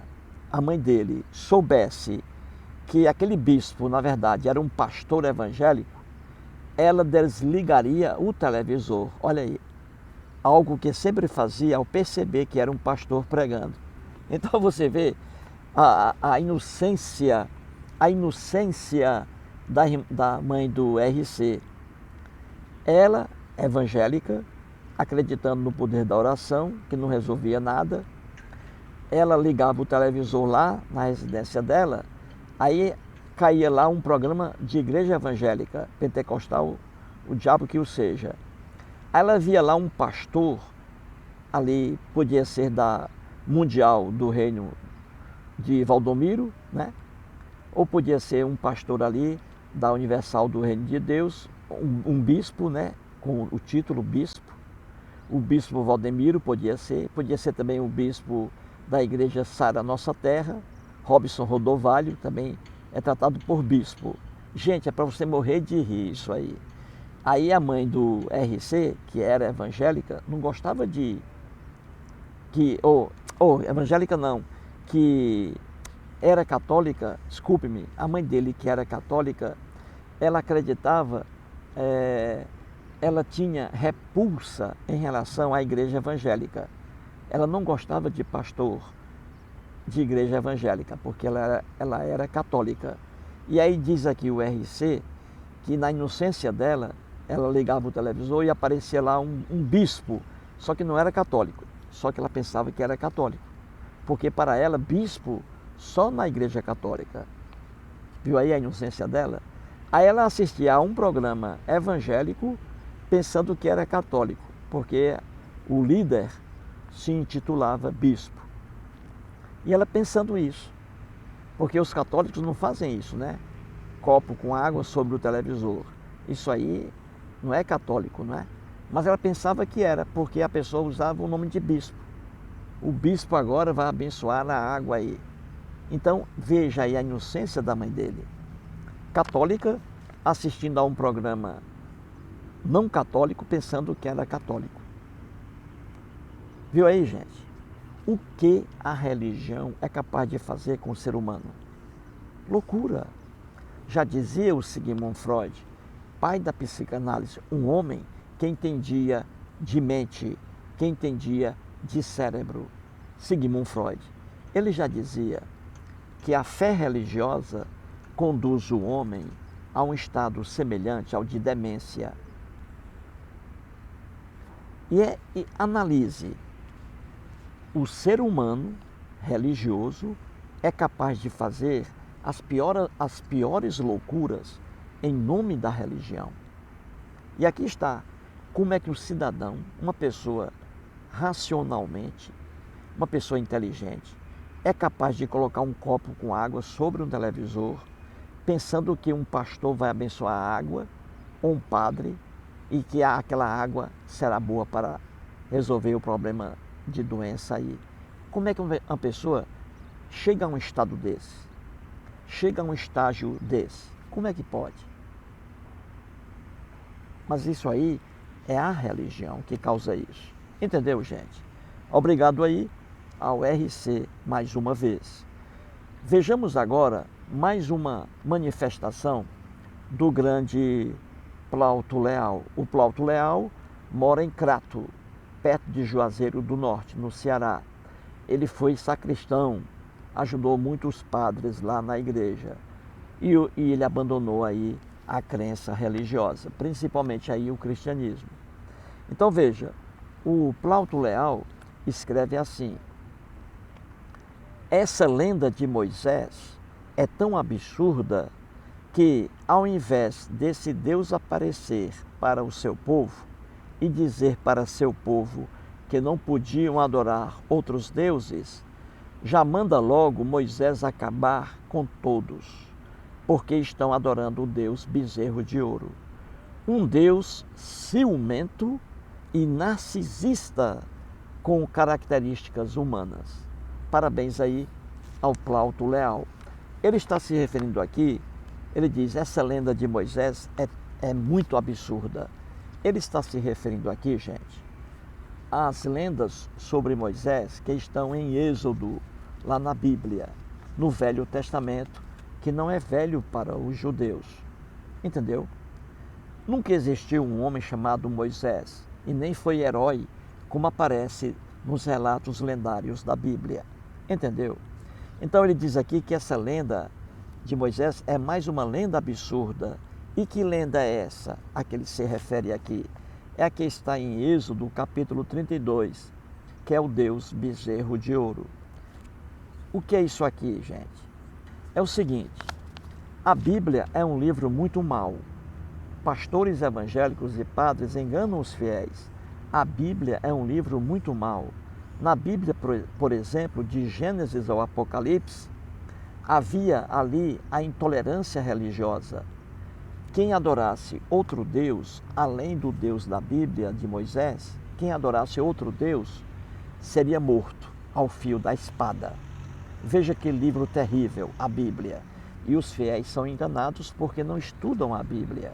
a mãe dele, soubesse que aquele bispo, na verdade, era um pastor evangélico, ela desligaria o televisor. Olha aí, algo que sempre fazia ao perceber que era um pastor pregando. Então você vê a inocência da mãe do RC. Ela, evangélica, acreditando no poder da oração, que não resolvia nada, ela ligava o televisor lá na residência dela, aí caía lá um programa de igreja evangélica, pentecostal, o diabo que o seja. Aí ela via lá um pastor, ali podia ser da Mundial do Reino de Valdomiro, né? Ou podia ser um pastor ali da Universal do Reino de Deus, um bispo, né? Com o título bispo. O bispo Valdemiro podia ser também o bispo da Igreja Sara Nossa Terra. Robson Rodovalho também é tratado por bispo. Gente, é para você morrer de rir isso aí. Aí a mãe do RC, que era evangélica, não gostava evangélica não, que era católica, desculpe-me, a mãe dele que era católica, ela acreditava, ela tinha repulsa em relação à igreja evangélica. Ela não gostava de pastor de igreja evangélica, porque ela era católica. E aí diz aqui o RC que na inocência dela, ela ligava o televisor e aparecia lá um bispo, só que não era católico, só que ela pensava que era católico, porque para ela bispo só na igreja católica. Viu aí a inocência dela? Aí ela assistia a um programa evangélico pensando que era católico, porque o líder se intitulava bispo. E ela pensando isso, porque os católicos não fazem isso, né? Copo com água sobre o televisor. Isso aí não é católico, não é? Mas ela pensava que era, porque a pessoa usava o nome de bispo. O bispo agora vai abençoar a água aí. Então, veja aí a inocência da mãe dele. Católica, assistindo a um programa não católico, pensando que era católico. Viu aí, gente? O que a religião é capaz de fazer com o ser humano? Loucura. Já dizia o Sigmund Freud, pai da psicanálise, um homem que entendia de mente, que entendia de cérebro. Sigmund Freud. Ele já dizia que a fé religiosa conduz o homem a um estado semelhante ao de demência. E analise, o ser humano religioso é capaz de fazer as piores loucuras em nome da religião. E aqui está, como é que o cidadão, uma pessoa racionalmente, uma pessoa inteligente, é capaz de colocar um copo com água sobre um televisor, pensando que um pastor vai abençoar a água, ou um padre, e que aquela água será boa para resolver o problema de doença aí. Como é que uma pessoa chega a um estado desse? Chega a um estágio desse? Como é que pode? Mas isso aí é a religião que causa isso. Entendeu, gente? Obrigado aí ao RC mais uma vez. Vejamos agora mais uma manifestação do grande Plauto Leal. O Plauto Leal mora em Crato, perto de Juazeiro do Norte, no Ceará. Ele foi sacristão, ajudou muitos padres lá na igreja. E ele abandonou aí a crença religiosa, principalmente aí o cristianismo. Então veja, o Plauto Leal escreve assim: essa lenda de Moisés é tão absurda que, ao invés desse Deus aparecer para o seu povo e dizer para seu povo que não podiam adorar outros deuses, já manda logo Moisés acabar com todos, porque estão adorando o Deus bezerro de ouro. Um Deus ciumento e narcisista com características humanas. Parabéns aí ao Plauto Leal. Ele está se referindo aqui, ele diz, essa lenda de Moisés é muito absurda. Ele está se referindo aqui, gente, às lendas sobre Moisés que estão em Êxodo, lá na Bíblia, no Velho Testamento, que não é velho para os judeus. Entendeu? Nunca existiu um homem chamado Moisés, e nem foi herói, como aparece nos relatos lendários da Bíblia. Entendeu? Então ele diz aqui que essa lenda de Moisés é mais uma lenda absurda. E que lenda é essa a que ele se refere aqui? É a que está em Êxodo, capítulo 32, que é o Deus bezerro de ouro. O que é isso aqui, gente? É o seguinte, a Bíblia é um livro muito mau. Pastores evangélicos e padres enganam os fiéis. A Bíblia é um livro muito mau. Na Bíblia, por exemplo, de Gênesis ao Apocalipse, havia ali a intolerância religiosa. Quem adorasse outro Deus, além do Deus da Bíblia de Moisés, quem adorasse outro Deus, seria morto ao fio da espada. Veja que livro terrível, a Bíblia. E os fiéis são enganados porque não estudam a Bíblia.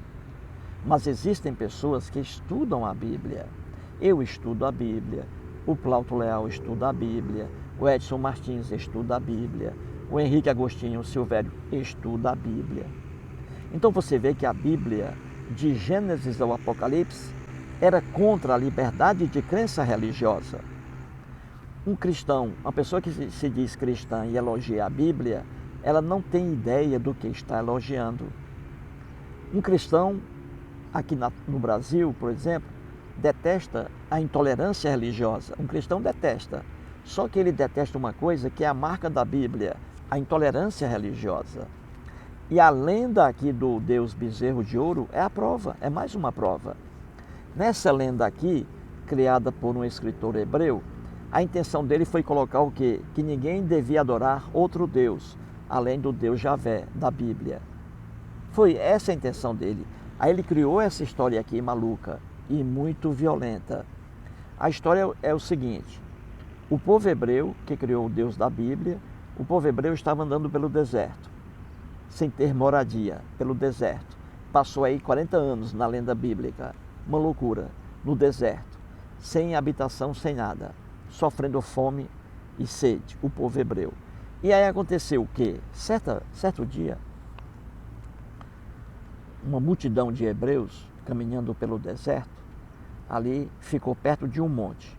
Mas existem pessoas que estudam a Bíblia. Eu estudo a Bíblia, o Plauto Leal estuda a Bíblia, o Edson Martins estuda a Bíblia, o Henrique Agostinho Silvério estuda a Bíblia. Então você vê que a Bíblia, de Gênesis ao Apocalipse, era contra a liberdade de crença religiosa. Um cristão, uma pessoa que se diz cristã e elogia a Bíblia, ela não tem ideia do que está elogiando. Um cristão, aqui no Brasil, por exemplo, detesta a intolerância religiosa. Um cristão detesta. Só que ele detesta uma coisa que é a marca da Bíblia, a intolerância religiosa. E a lenda aqui do Deus bezerro de ouro é a prova, é mais uma prova. Nessa lenda aqui, criada por um escritor hebreu, a intenção dele foi colocar o quê? Que ninguém devia adorar outro Deus, além do Deus Javé, da Bíblia. Foi essa a intenção dele. Aí ele criou essa história aqui maluca e muito violenta. A história é o seguinte: o povo hebreu, que criou o Deus da Bíblia, o povo hebreu estava andando pelo deserto, sem ter moradia, pelo deserto. Passou aí 40 anos na lenda bíblica, uma loucura, no deserto, sem habitação, sem nada, sofrendo fome e sede, o povo hebreu. E aí aconteceu o quê? Certo dia, uma multidão de hebreus caminhando pelo deserto, ali ficou perto de um monte.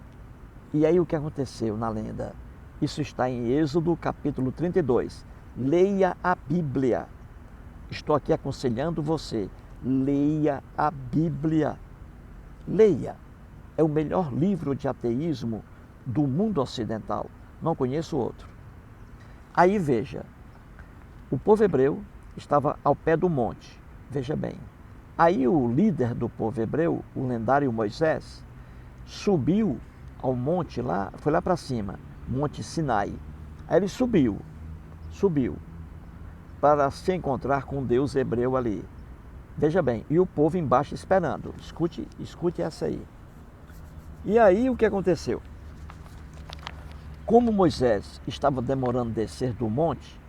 E aí o que aconteceu na lenda? Isso está em Êxodo capítulo 32. Leia a Bíblia. Estou aqui aconselhando você. Leia a Bíblia. Leia. É o melhor livro de ateísmo do mundo ocidental. Não conheço outro. Aí veja, o povo hebreu estava ao pé do monte. Veja bem. Aí o líder do povo hebreu, o lendário Moisés, subiu ao monte lá, foi lá para cima, Monte Sinai. Aí ele subiu para se encontrar com Deus hebreu ali. Veja bem, e o povo embaixo esperando. Escute essa aí. E aí o que aconteceu? Como Moisés estava demorando a descer do monte,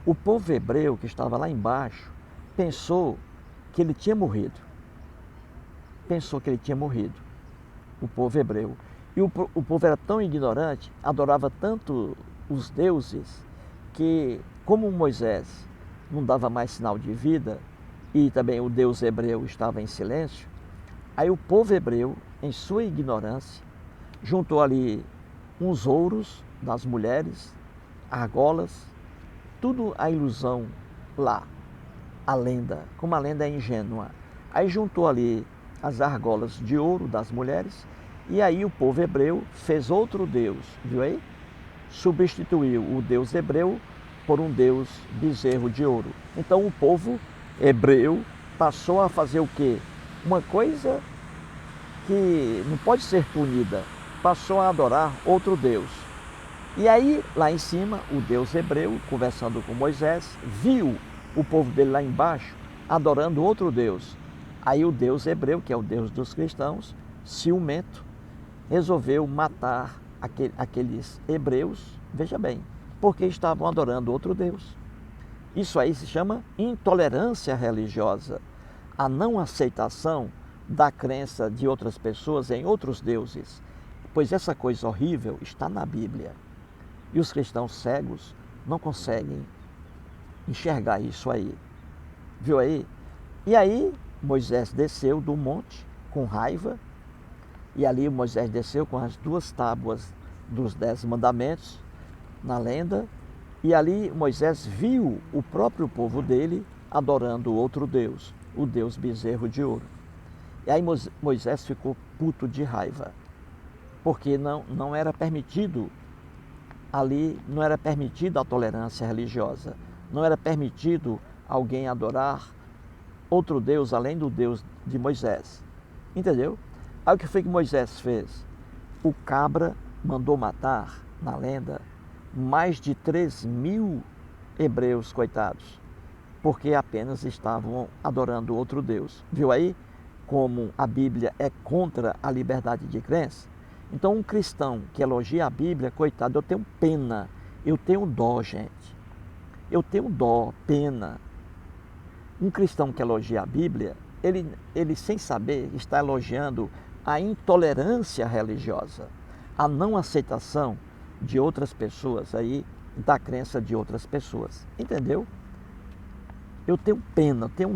o povo hebreu que estava lá embaixo pensou que ele tinha morrido. O povo hebreu. E o povo era tão ignorante, adorava tanto os deuses, que como Moisés não dava mais sinal de vida, e também o Deus hebreu estava em silêncio, aí o povo hebreu, em sua ignorância, juntou ali uns ouros das mulheres, argolas, tudo a ilusão lá, a lenda, como a lenda é ingênua. Aí juntou ali as argolas de ouro das mulheres, e aí o povo hebreu fez outro Deus, viu aí? Substituiu o Deus hebreu por um Deus bezerro de ouro. Então o povo hebreu passou a fazer o quê? Uma coisa que não pode ser punida, passou a adorar outro Deus. E aí, lá em cima, o Deus hebreu, conversando com Moisés, viu o povo dele lá embaixo adorando outro Deus. Aí o Deus hebreu, que é o Deus dos cristãos, ciumento, resolveu matar aqueles hebreus, veja bem, porque estavam adorando outro Deus. Isso aí se chama intolerância religiosa, a não aceitação da crença de outras pessoas em outros deuses, pois essa coisa horrível está na Bíblia. E os cristãos cegos não conseguem enxergar isso aí. Viu aí? E aí Moisés desceu do monte com raiva, e ali Moisés desceu com as 2 tábuas dos 10 mandamentos, na lenda, e ali Moisés viu o próprio povo dele adorando outro Deus, o Deus bezerro de ouro. E aí Moisés ficou puto de raiva, porque não era permitido ali, não era permitida a tolerância religiosa, não era permitido alguém adorar outro Deus além do Deus de Moisés. Entendeu? Aí o que foi que Moisés fez? O cabra mandou matar, na lenda, mais de 3.000 hebreus, coitados, porque apenas estavam adorando outro Deus. Viu aí como a Bíblia é contra a liberdade de crença? Então um cristão que elogia a Bíblia, coitado, eu tenho pena, eu tenho dó, gente. Eu tenho dó, pena. Um cristão que elogia a Bíblia, ele sem saber está elogiando a intolerância religiosa, a não aceitação de outras pessoas aí, da crença de outras pessoas. Entendeu? Eu tenho pena, eu tenho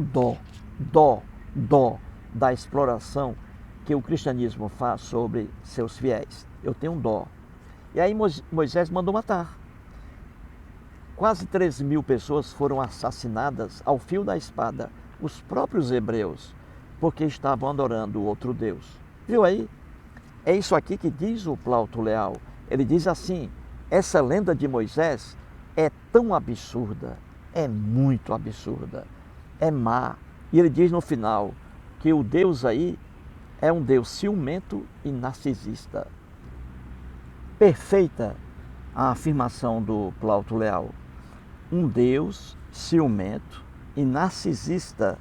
dó da exploração que o cristianismo faz sobre seus fiéis. Eu tenho dó. E aí Moisés mandou matar. Quase 3.000 pessoas foram assassinadas ao fio da espada, os próprios hebreus, porque estavam adorando outro Deus. Viu aí? É isso aqui que diz o Plauto Leal. Ele diz assim: essa lenda de Moisés é tão absurda, é muito absurda, é má. E ele diz no final que o Deus aí é um Deus ciumento e narcisista. Perfeita a afirmação do Plauto Leal. Um Deus ciumento e narcisista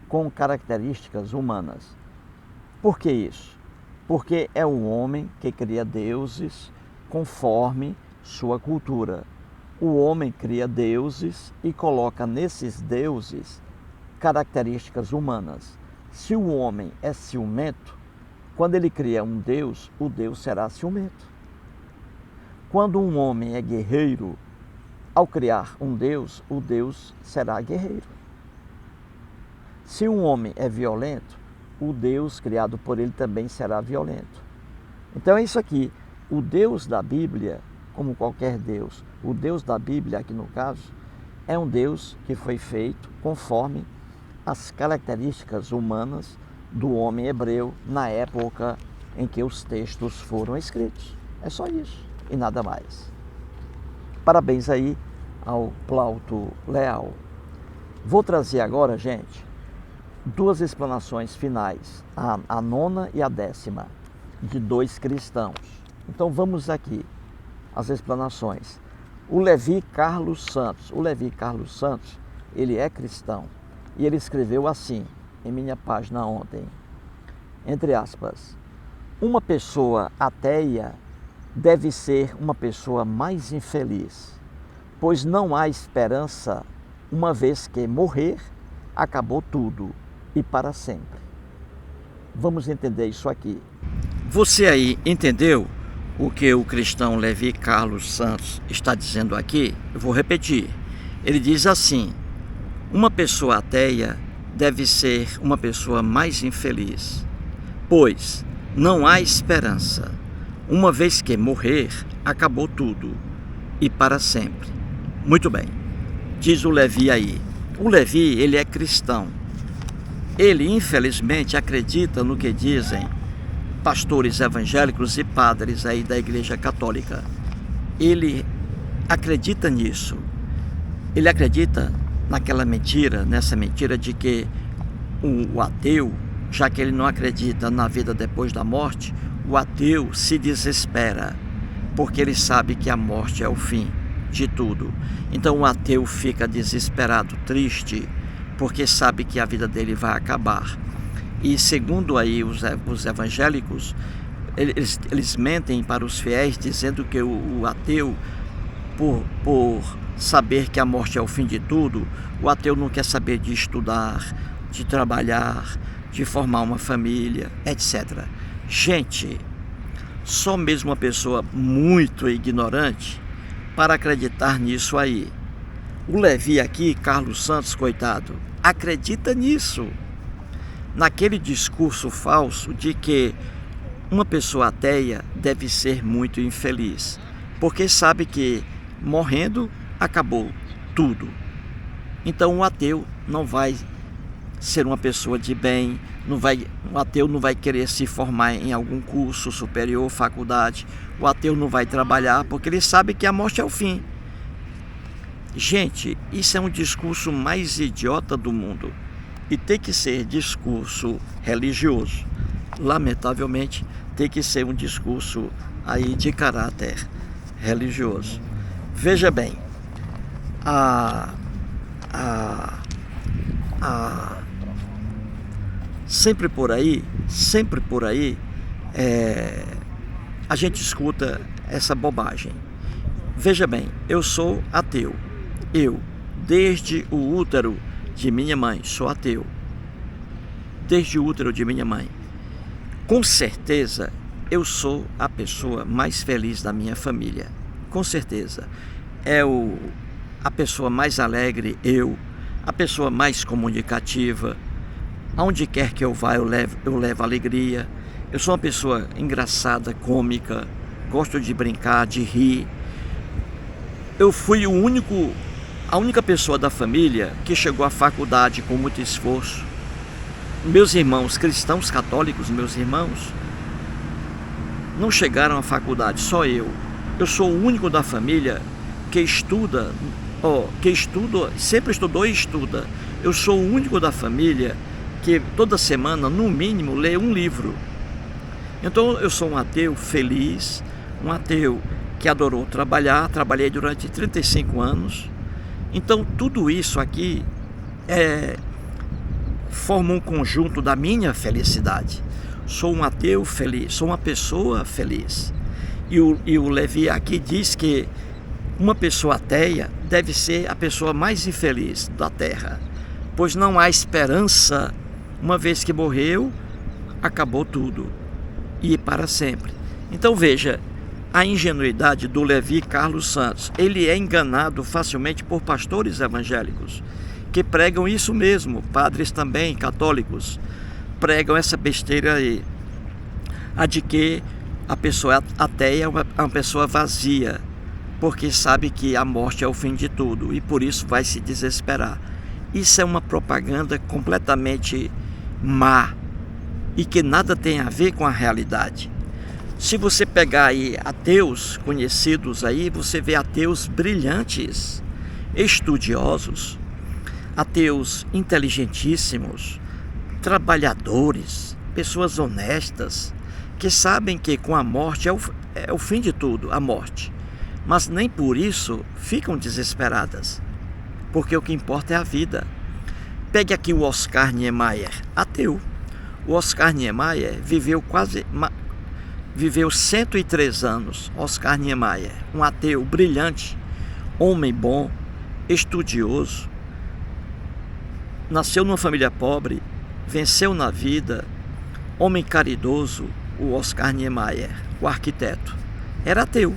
com características humanas. Por que isso? Porque é o homem que cria deuses conforme sua cultura. O homem cria deuses e coloca nesses deuses características humanas. Se o homem é ciumento, quando ele cria um Deus, o Deus será ciumento. Quando um homem é guerreiro, ao criar um Deus, o Deus será guerreiro. Se um homem é violento, o Deus criado por ele também será violento. Então é isso aqui. O Deus da Bíblia, como qualquer Deus, o Deus da Bíblia, aqui no caso, é um Deus que foi feito conforme as características humanas do homem hebreu na época em que os textos foram escritos. É só isso e nada mais. Parabéns aí ao Plauto Leal. Vou trazer agora, gente, duas explanações finais, a nona e a 10ª, de dois cristãos. Então vamos aqui, as explanações. O Levi Carlos Santos. O Levi Carlos Santos, ele é cristão. E ele escreveu assim, em minha página ontem, entre aspas, uma pessoa ateia deve ser uma pessoa mais infeliz, pois não há esperança, uma vez que morrer, acabou tudo e para sempre. Vamos entender isso aqui. Você aí entendeu o que o cristão Levi Carlos Santos está dizendo aqui? Eu vou repetir. Ele diz assim: uma pessoa ateia deve ser uma pessoa mais infeliz, pois não há esperança. Uma vez que morrer, acabou tudo e para sempre. Muito bem, diz o Levi aí. O Levi, ele é cristão. Ele, infelizmente, acredita no que dizem pastores evangélicos e padres aí da Igreja Católica. Ele acredita nisso. Ele acredita naquela mentira, nessa mentira de que o ateu, já que ele não acredita na vida depois da morte, o ateu se desespera, porque ele sabe que a morte é o fim de tudo. Então o ateu fica desesperado, triste, porque sabe que a vida dele vai acabar. E segundo aí os evangélicos, eles mentem para os fiéis, dizendo que o ateu, por saber que a morte é o fim de tudo, o ateu não quer saber de estudar, de trabalhar, de formar uma família, etc. Gente, só mesmo uma pessoa muito ignorante para acreditar nisso aí. O Levi aqui, Carlos Santos, coitado, acredita nisso. Naquele discurso falso de que uma pessoa ateia deve ser muito infeliz, porque sabe que morrendo acabou tudo. Então o ateu não vai ser uma pessoa de bem, o ateu não vai querer se formar em algum curso superior, faculdade, o ateu não vai trabalhar porque ele sabe que a morte é o fim. Gente, isso é um discurso mais idiota do mundo e tem que ser discurso religioso. Lamentavelmente, tem que ser um discurso aí de caráter religioso. Veja bem, sempre por aí, a gente escuta essa bobagem. Veja bem, eu sou ateu. Eu, desde o útero de minha mãe, sou ateu. Desde o útero de minha mãe. Com certeza, eu sou a pessoa mais feliz da minha família. Com certeza. A pessoa mais alegre, a pessoa mais comunicativa. Aonde quer que eu vá, eu levo alegria. Eu sou uma pessoa engraçada, cômica, gosto de brincar, de rir. Eu fui a única pessoa da família que chegou à faculdade com muito esforço. Meus irmãos cristãos católicos, meus irmãos, não chegaram à faculdade, só eu. Eu sou o único da família que sempre estudou e estuda. Eu sou o único da família que toda semana, no mínimo, lê um livro. Então eu sou um ateu feliz, um ateu que adorou trabalhar, trabalhei durante 35 anos. Então tudo isso aqui formam um conjunto da minha felicidade. Sou um ateu feliz, sou uma pessoa feliz. E o Levi aqui diz que uma pessoa ateia deve ser a pessoa mais infeliz da terra, pois não há esperança. Uma vez que morreu, acabou tudo, e para sempre. Então veja, a ingenuidade do Levi Carlos Santos. Ele é enganado facilmente por pastores evangélicos, que pregam isso mesmo, padres também, católicos, pregam essa besteira aí, a de que a pessoa ateia é uma pessoa vazia, porque sabe que a morte é o fim de tudo, e por isso vai se desesperar. Isso é uma propaganda completamente má, e que nada tem a ver com a realidade. Se você pegar aí ateus conhecidos aí, você vê ateus brilhantes, estudiosos, ateus inteligentíssimos, trabalhadores, pessoas honestas, que sabem que com a morte é o fim de tudo, a morte. Mas nem por isso ficam desesperadas, porque o que importa é a vida. Pegue aqui o Oscar Niemeyer, ateu. O Oscar Niemeyer viveu 103 anos. Oscar Niemeyer, um ateu brilhante, homem bom, estudioso, nasceu numa família pobre, venceu na vida, homem caridoso. O Oscar Niemeyer, o arquiteto, era ateu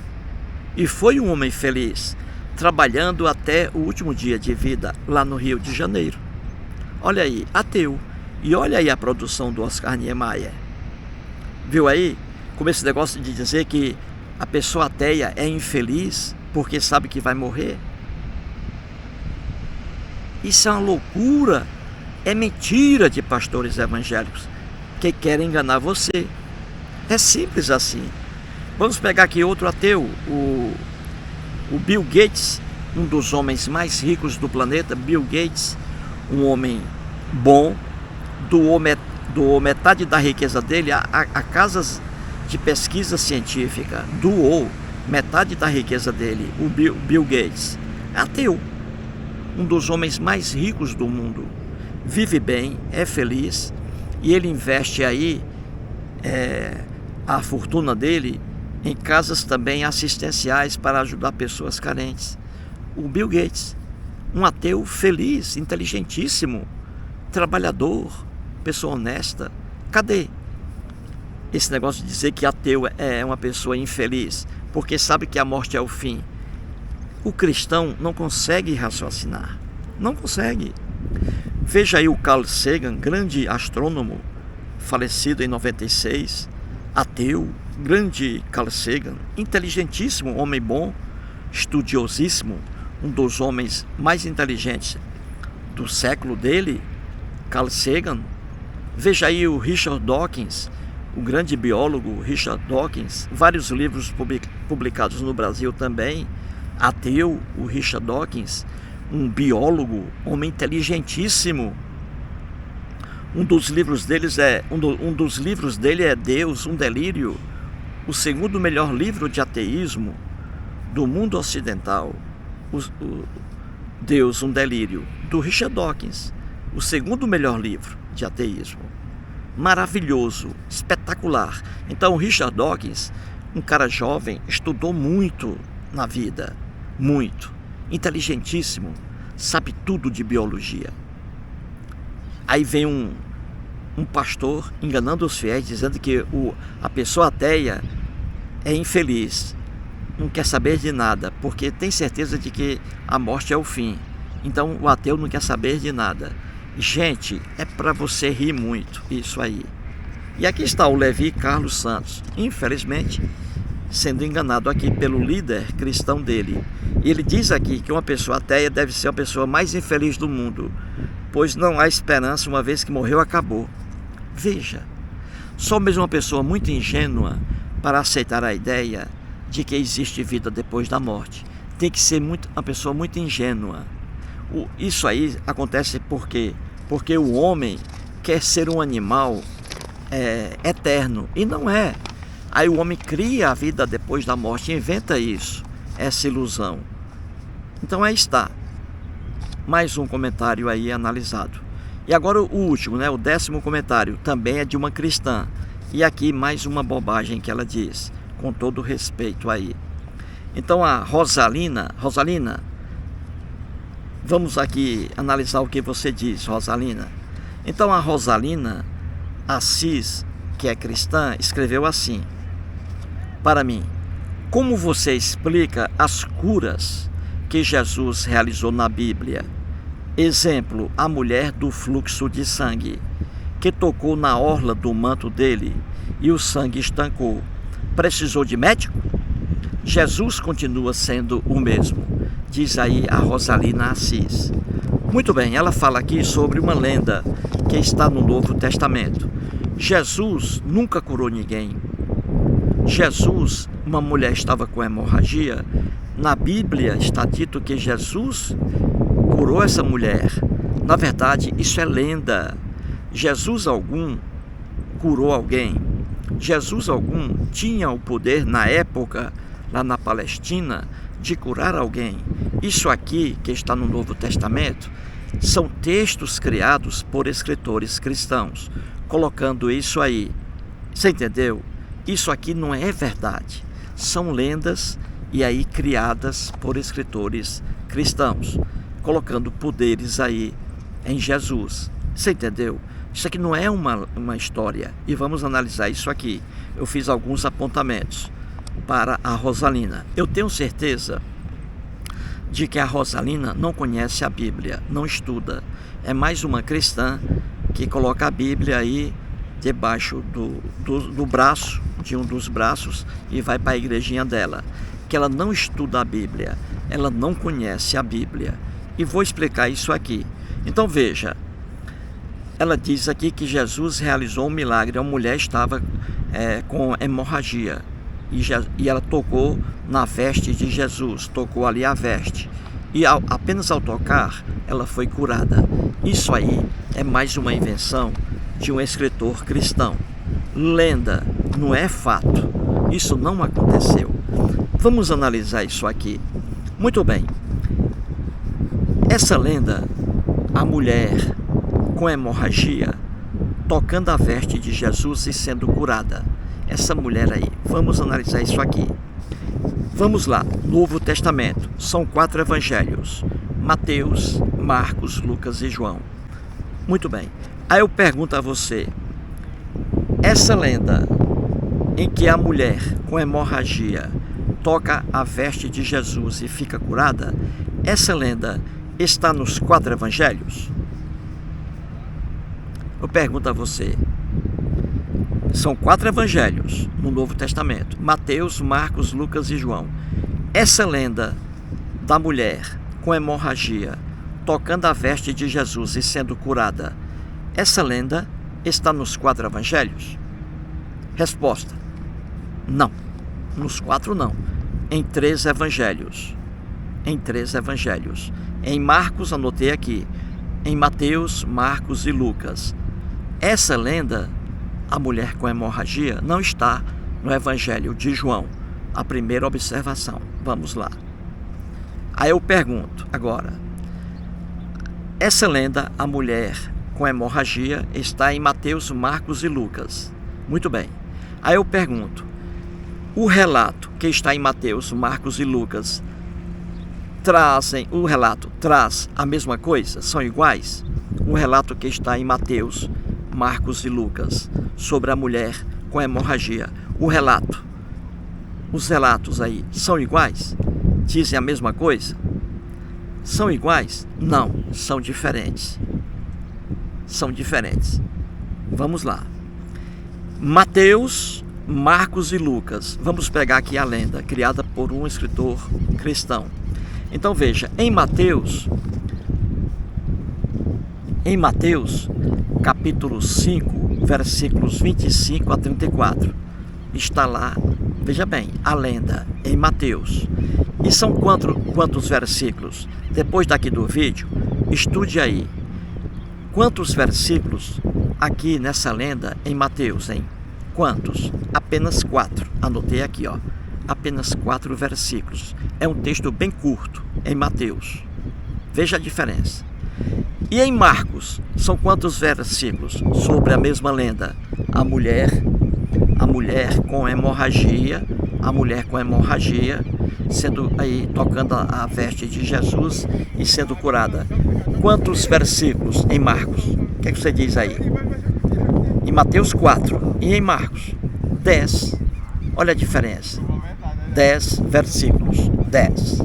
e foi um homem feliz, trabalhando até o último dia de vida lá no Rio de Janeiro. Olha aí, ateu. E olha aí a produção do Oscar Niemeyer. Viu aí? Como esse negócio de dizer que a pessoa ateia é infeliz porque sabe que vai morrer. Isso é uma loucura. É mentira de pastores evangélicos que querem enganar você. É simples assim. Vamos pegar aqui outro ateu, o Bill Gates, um dos homens mais ricos do planeta. Bill Gates, um homem bom, doou metade da riqueza dele a casas de pesquisa científica. Doou metade da riqueza dele. O Bill Gates, ateu, um dos homens mais ricos do mundo, vive bem, é feliz, e ele investe aí a fortuna dele em casas também assistenciais para ajudar pessoas carentes. O Bill Gates, um ateu feliz, inteligentíssimo, trabalhador, pessoa honesta. Cadê esse negócio de dizer que ateu é uma pessoa infeliz porque sabe que a morte é o fim? O cristão não consegue raciocinar, não consegue. Veja aí o Carl Sagan, grande astrônomo, falecido em 96, ateu, grande Carl Sagan, inteligentíssimo, homem bom, estudiosíssimo, um dos homens mais inteligentes do século dele, Carl Sagan. Veja aí o Richard Dawkins, o grande biólogo Richard Dawkins, vários livros publicados no Brasil também, ateu, o Richard Dawkins, um biólogo, homem inteligentíssimo. Um dos livros dele é Deus, um delírio, o segundo melhor livro de ateísmo do mundo ocidental. Deus, um delírio, do Richard Dawkins, o segundo melhor livro de ateísmo. Maravilhoso, espetacular. Então o Richard Dawkins, um cara jovem, estudou muito na vida, muito, inteligentíssimo, sabe tudo de biologia. Aí vem um pastor enganando os fiéis, dizendo que a pessoa ateia é infeliz, não quer saber de nada, porque tem certeza de que a morte é o fim. Então o ateu não quer saber de nada. Gente, é para você rir muito isso aí. E aqui está o Levi Carlos Santos, infelizmente, sendo enganado aqui pelo líder cristão dele. E ele diz aqui que uma pessoa ateia deve ser a pessoa mais infeliz do mundo, pois não há esperança, uma vez que morreu, acabou. Veja, só mesmo uma pessoa muito ingênua para aceitar a ideia de que existe vida depois da morte. Tem que ser uma pessoa muito ingênua. Isso aí acontece porque o homem quer ser um animal eterno, e não é. Aí o homem cria a vida depois da morte, inventa isso, essa ilusão. Então aí está, mais um comentário aí analisado. E agora o último, né? O 10º comentário, também é de uma cristã. E aqui mais uma bobagem que ela diz, com todo respeito aí. Então a Rosalina, vamos aqui analisar o que você diz, Rosalina. Então a Rosalina Assis, que é cristã, escreveu assim: para mim, como você explica as curas que Jesus realizou na Bíblia? Exemplo, a mulher do fluxo de sangue, que tocou na orla do manto dele e o sangue estancou. Precisou de médico? Jesus continua sendo o mesmo, diz aí a Rosalina Assis. Muito bem, ela fala aqui sobre uma lenda que está no Novo Testamento. Jesus nunca curou ninguém. Jesus, uma mulher estava com hemorragia. Na Bíblia está dito que Jesus curou essa mulher. Na verdade, isso é lenda. Jesus algum curou alguém. Jesus algum tinha o poder na época, lá na Palestina, de curar alguém. Isso aqui, que está no Novo Testamento, são textos criados por escritores cristãos, colocando isso aí. Você entendeu? Isso aqui não é verdade. São lendas e aí criadas por escritores cristãos, colocando poderes aí em Jesus. Você entendeu? Isso aqui não é uma história. E vamos analisar isso aqui. Eu fiz alguns apontamentos para a Rosalina. Eu tenho certeza de que a Rosalina não conhece a Bíblia, não estuda. É mais uma cristã que coloca a Bíblia aí debaixo do braço, de um dos braços, e vai para a igrejinha dela. Que ela não estuda a Bíblia, ela não conhece a Bíblia. E vou explicar isso aqui. Então veja, ela diz aqui que Jesus realizou um milagre. A mulher estava com hemorragia e ela tocou na veste de Jesus, tocou ali a veste. E apenas ao tocar, ela foi curada. Isso aí é mais uma invenção de um escritor cristão. Lenda, não é fato. Isso não aconteceu. Vamos analisar isso aqui. Muito bem. Essa lenda, a mulher com hemorragia, tocando a veste de Jesus e sendo curada. Essa mulher aí, vamos analisar isso aqui. Vamos lá, Novo Testamento, são 4 evangelhos: Mateus, Marcos, Lucas e João. Muito bem, aí eu pergunto a você, essa lenda em que a mulher com hemorragia toca a veste de Jesus e fica curada, essa lenda está nos 4 evangelhos? Eu pergunto a você. São 4 evangelhos no Novo Testamento: Mateus, Marcos, Lucas e João. Essa lenda da mulher com hemorragia tocando a veste de Jesus e sendo curada, essa lenda está nos 4 evangelhos? Resposta: não. Nos 4 não. Em 3 evangelhos. Em 3 evangelhos. Em Marcos, anotei aqui. Em Mateus, Marcos e Lucas. Essa lenda, a mulher com hemorragia, não está no Evangelho de João. A primeira observação. Vamos lá. Aí eu pergunto agora. Essa lenda, a mulher com hemorragia, está em Mateus, Marcos e Lucas. Muito bem. Aí eu pergunto. O relato que está em Mateus, Marcos e Lucas, o relato traz a mesma coisa? São iguais? O relato que está em Mateus, Marcos e Lucas, sobre a mulher com hemorragia, os relatos aí são iguais? Dizem a mesma coisa? São iguais? Não, são diferentes. São diferentes. Vamos lá. Mateus, Marcos e Lucas. Vamos pegar aqui a lenda, criada por um escritor cristão. Então veja, em Mateus, capítulo 5, versículos 25 a 34, está lá, veja bem, a lenda em Mateus. E são quantos versículos? Depois daqui do vídeo, estude aí. Quantos versículos aqui nessa lenda em Mateus, hein? Quantos? Apenas 4. Anotei aqui, ó. Apenas 4 versículos. É um texto bem curto em Mateus. Veja a diferença. E em Marcos, são quantos versículos sobre a mesma lenda? A mulher com hemorragia, sendo aí tocando a veste de Jesus e sendo curada. Quantos versículos em Marcos? O que é que você diz aí? Em Mateus 4 e em Marcos 10. Olha a diferença. 10 versículos. 10.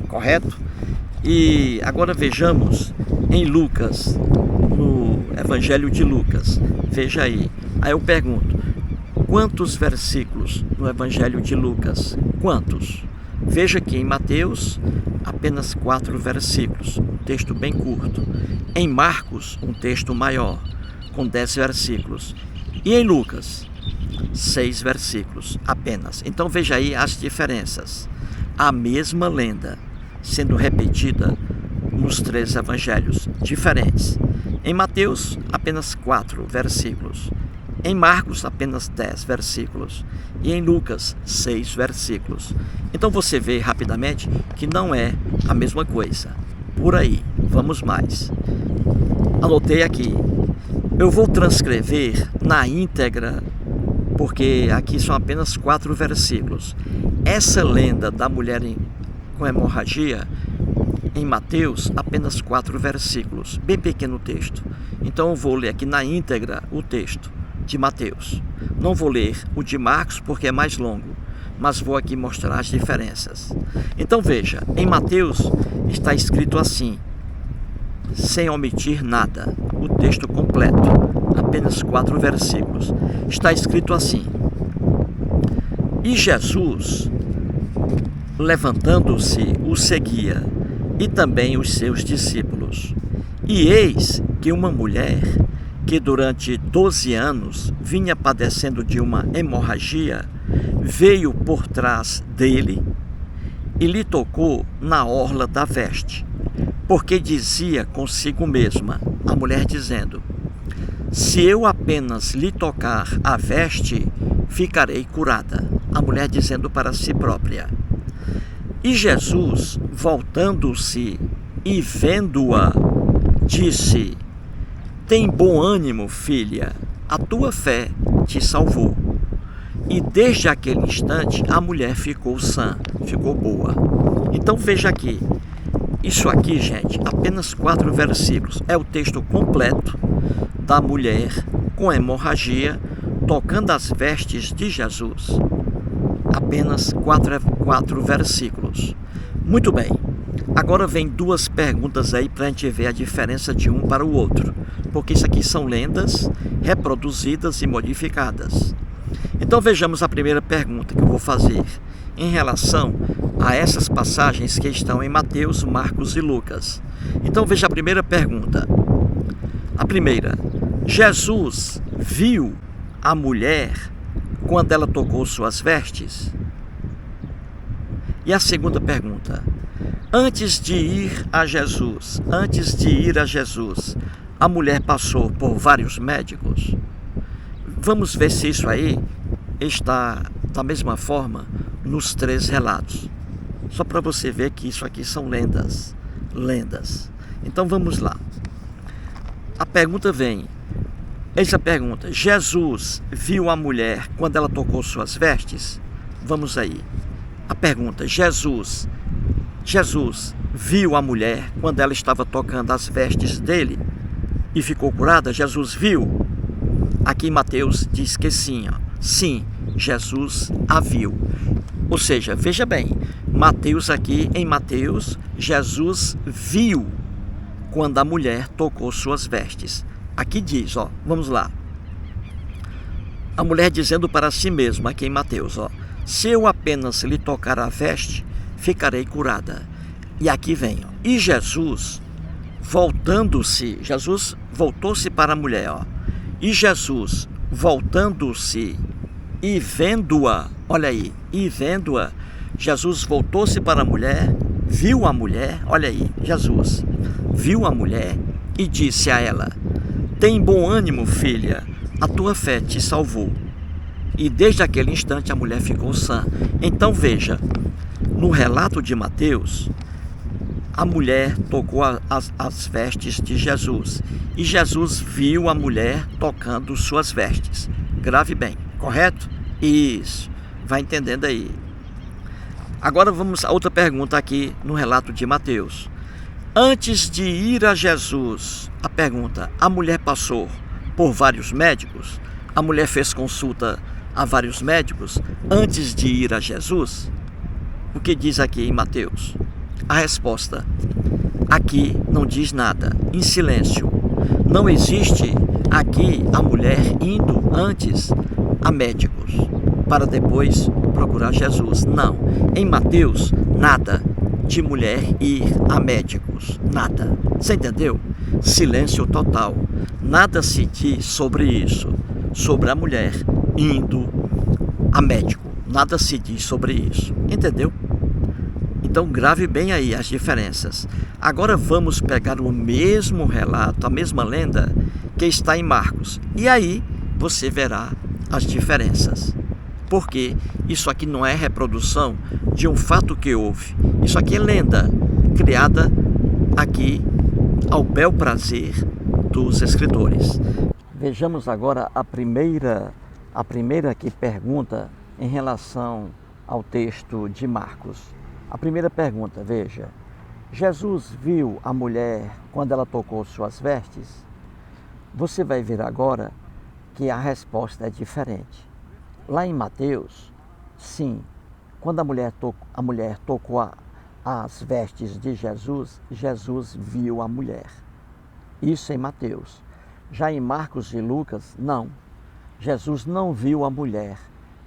Correto? E agora vejamos em Lucas, no Evangelho de Lucas. Veja aí. Aí eu pergunto, quantos versículos no Evangelho de Lucas? Quantos? Veja que em Mateus, apenas 4 versículos, um texto bem curto. Em Marcos, um texto maior, com 10 versículos. E em Lucas, 6 versículos apenas. Então veja aí as diferenças. A mesma lenda sendo repetida nos 3 evangelhos diferentes. Em Mateus, apenas 4 versículos. Em Marcos, apenas 10 versículos. E em Lucas, 6 versículos. Então você vê rapidamente que não é a mesma coisa. Por aí, vamos mais. Anotei aqui. Eu vou transcrever na íntegra, porque aqui são apenas 4 versículos. Essa lenda da mulher com hemorragia, em Mateus, apenas 4 versículos. Bem pequeno o texto. Então eu vou ler aqui na íntegra o texto de Mateus. Não vou ler o de Marcos porque é mais longo, mas vou aqui mostrar as diferenças. Então veja, em Mateus está escrito assim, sem omitir nada, o texto completo, apenas 4 versículos. Está escrito assim: E Jesus, levantando-se, o seguia, e também os seus discípulos. E eis que uma mulher, que durante 12 anos vinha padecendo de uma hemorragia, veio por trás dele e lhe tocou na orla da veste, porque dizia consigo mesma, a mulher dizendo: se eu apenas lhe tocar a veste, ficarei curada. A mulher dizendo para si própria. E Jesus, voltando-se e vendo-a, disse: tem bom ânimo, filha, a tua fé te salvou. E desde aquele instante a mulher ficou sã, ficou boa. Então veja aqui, isso aqui, gente, apenas 4 versículos. É o texto completo da mulher com hemorragia tocando as vestes de Jesus. Apenas 4 versículos. Muito bem. Agora vem 2 perguntas aí para a gente ver a diferença de um para o outro. Porque isso aqui são lendas reproduzidas e modificadas. Então vejamos a primeira pergunta que eu vou fazer em relação a essas passagens que estão em Mateus, Marcos e Lucas. Então veja a primeira pergunta. A primeira: Jesus viu a mulher quando ela tocou suas vestes? E a segunda pergunta: antes de ir a Jesus, a mulher passou por vários médicos? Vamos ver se isso aí está da mesma forma nos 3 relatos. Só para você ver que isso aqui são lendas. Então vamos lá. A pergunta vem. Essa pergunta: Jesus viu a mulher quando ela tocou suas vestes? Vamos aí. A pergunta: Jesus viu a mulher quando ela estava tocando as vestes dele e ficou curada? Jesus viu? Aqui em Mateus diz que sim, ó. Sim, Jesus a viu. Ou seja, veja bem, em Mateus, Jesus viu quando a mulher tocou suas vestes. Aqui diz, ó, vamos lá. A mulher dizendo para si mesma, aqui em Mateus, ó: se eu apenas lhe tocar a veste, ficarei curada. E aqui vem, ó. E Jesus, Jesus voltou-se para a mulher, ó. E Jesus, voltando-se e vendo-a, olha aí, e vendo-a, Jesus voltou-se para a mulher, viu a mulher, olha aí, Jesus viu a mulher e disse a ela: tem bom ânimo, filha, a tua fé te salvou. E desde aquele instante a mulher ficou sã. Então veja, no relato de Mateus, a mulher tocou as vestes de Jesus e Jesus viu a mulher tocando suas vestes. Grave bem, correto? Isso, vai entendendo aí. Agora vamos a outra pergunta aqui no relato de Mateus. Antes de ir a Jesus, a pergunta, a mulher passou por vários médicos? A mulher fez consulta a vários médicos antes de ir a Jesus? O que diz aqui em Mateus? A resposta, aqui não diz nada, em silêncio. Não existe aqui a mulher indo antes a médicos para depois procurar Jesus. Não, em Mateus, nada de mulher ir a médicos, nada. Você entendeu? Silêncio total. Nada se diz sobre isso, sobre a mulher indo a médico. Nada se diz sobre isso. Entendeu? Então grave bem aí as diferenças. Agora vamos pegar o mesmo relato, a mesma lenda que está em Marcos. E aí você verá as diferenças. Porque isso aqui não é reprodução de um fato que houve. Isso aqui é lenda, criada aqui ao bel prazer dos escritores. Vejamos agora a primeira que pergunta em relação ao texto de Marcos. A primeira pergunta, veja, Jesus viu a mulher quando ela tocou suas vestes? Você vai ver agora que a resposta é diferente. Lá em Mateus, sim, quando a mulher tocou as vestes de Jesus, Jesus viu a mulher. Isso em Mateus. Já em Marcos e Lucas, não. Jesus não viu a mulher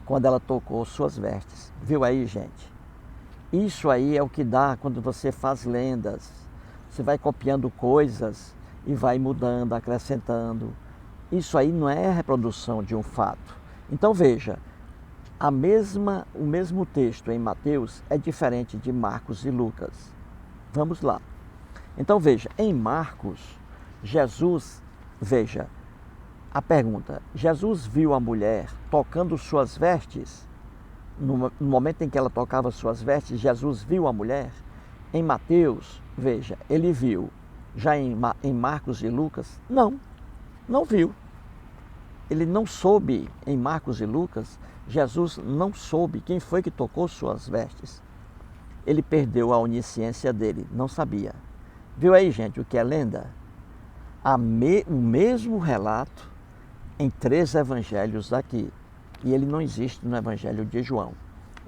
quando ela tocou suas vestes. Viu aí, gente? Isso aí é o que dá quando você faz lendas. Você vai copiando coisas e vai mudando, acrescentando. Isso aí não é reprodução de um fato. Então veja, o mesmo texto em Mateus é diferente de Marcos e Lucas. Vamos lá. Então veja, em Marcos, veja, a pergunta, Jesus viu a mulher tocando suas vestes? No momento em que ela tocava suas vestes, Jesus viu a mulher? Em Mateus, veja, ele viu. Já em Marcos e Lucas, não viu. Ele não soube, em Marcos e Lucas, Jesus não soube quem foi que tocou suas vestes. Ele perdeu a onisciência dele, não sabia. Viu aí, gente, o que é lenda? O mesmo relato em 3 evangelhos daqui. E ele não existe no evangelho de João.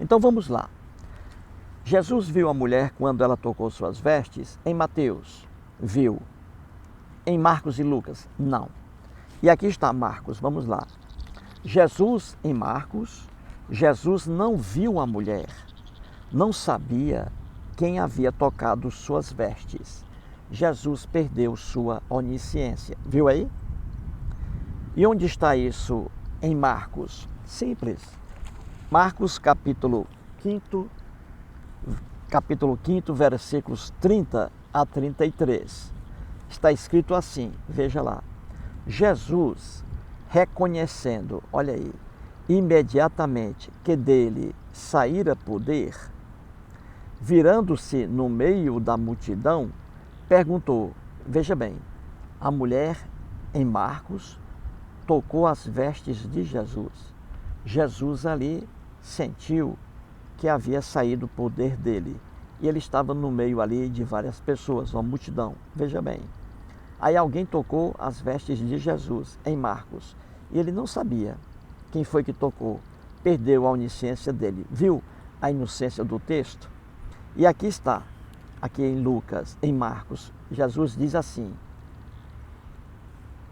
Então vamos lá. Jesus viu a mulher quando ela tocou suas vestes? Em Mateus, viu. Em Marcos e Lucas, não. E aqui está Marcos, vamos lá. Em Marcos, Jesus não viu a mulher, não sabia quem havia tocado suas vestes. Jesus perdeu sua onisciência. Viu aí? E onde está isso em Marcos? Simples. Marcos capítulo 5, versículos 30 a 33. Está escrito assim, veja lá. Jesus, reconhecendo, olha aí, imediatamente que dele saíra poder, virando-se no meio da multidão, perguntou, veja bem, a mulher em Marcos tocou as vestes de Jesus. Jesus ali sentiu que havia saído o poder dele e ele estava no meio ali de várias pessoas, uma multidão, veja bem. Aí alguém tocou as vestes de Jesus em Marcos e ele não sabia quem foi que tocou, perdeu a onisciência dele. Viu a inocência do texto? E aqui está, aqui em Lucas, em Marcos, Jesus diz assim,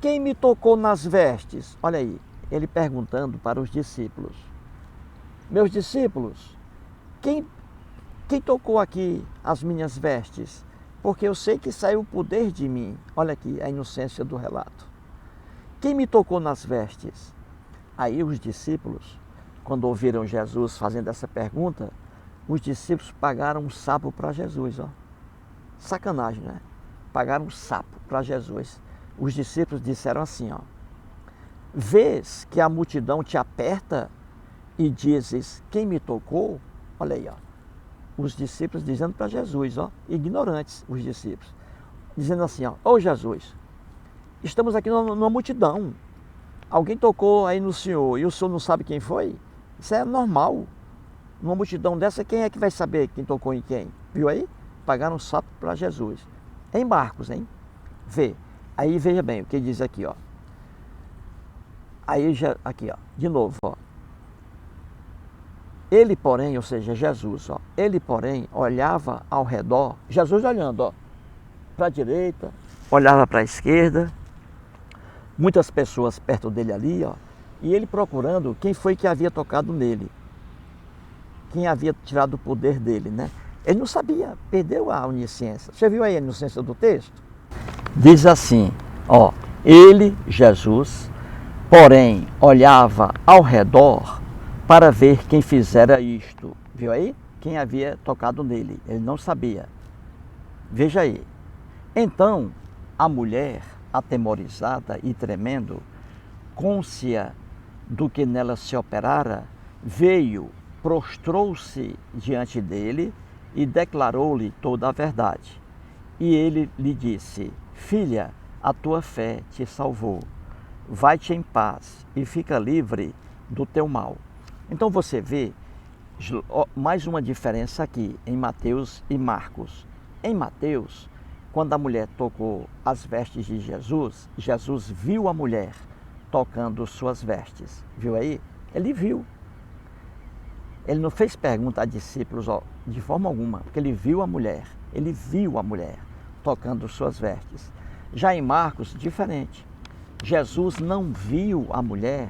quem me tocou nas vestes? Olha aí, ele perguntando para os discípulos, meus discípulos, quem tocou aqui as minhas vestes? Porque eu sei que saiu o poder de mim. Olha aqui a inocência do relato. Quem me tocou nas vestes? Aí os discípulos, quando ouviram Jesus fazendo essa pergunta, os discípulos pagaram um sapo para Jesus. Ó. Sacanagem, né? Pagaram um sapo para Jesus. Os discípulos disseram assim, ó, vês que a multidão te aperta e dizes, quem me tocou? Olha aí, ó. os discípulos dizendo para Jesus, ó, ignorantes os discípulos, dizendo assim, ó, ô Jesus, estamos aqui numa multidão, alguém tocou aí no senhor e o senhor não sabe quem foi? Isso é normal. Numa multidão dessa, quem é que vai saber quem tocou em quem? Viu aí? Pagaram um sapo para Jesus. Em Marcos, hein? Vê. Aí veja bem o que diz aqui, ó. Aí já, aqui, ó, de novo, ó. Ele, porém, ou seja, Jesus, ó, ele, porém, olhava ao redor, Jesus olhando, ó, para a direita, olhava para a esquerda, muitas pessoas perto dele ali, ó, e ele procurando quem foi que havia tocado nele, quem havia tirado o poder dele, né? Ele não sabia, perdeu a onisciência. Você viu aí a onisciência do texto? Diz assim, ó, ele, Jesus, porém, olhava ao redor para ver quem fizera isto. Viu aí? Quem havia tocado nele. Ele não sabia. Veja aí. Então, a mulher, atemorizada e tremendo, côncia do que nela se operara, veio, prostrou-se diante dele e declarou-lhe toda a verdade. E ele lhe disse, filha, a tua fé te salvou. Vai-te em paz e fica livre do teu mal. Então você vê mais uma diferença aqui em Mateus e Marcos. Em Mateus, quando a mulher tocou as vestes de Jesus, Jesus viu a mulher tocando suas vestes. Viu aí? Ele viu. Ele não fez pergunta a discípulos de forma alguma, porque ele viu a mulher. Ele viu a mulher tocando suas vestes. Já em Marcos, diferente. Jesus não viu a mulher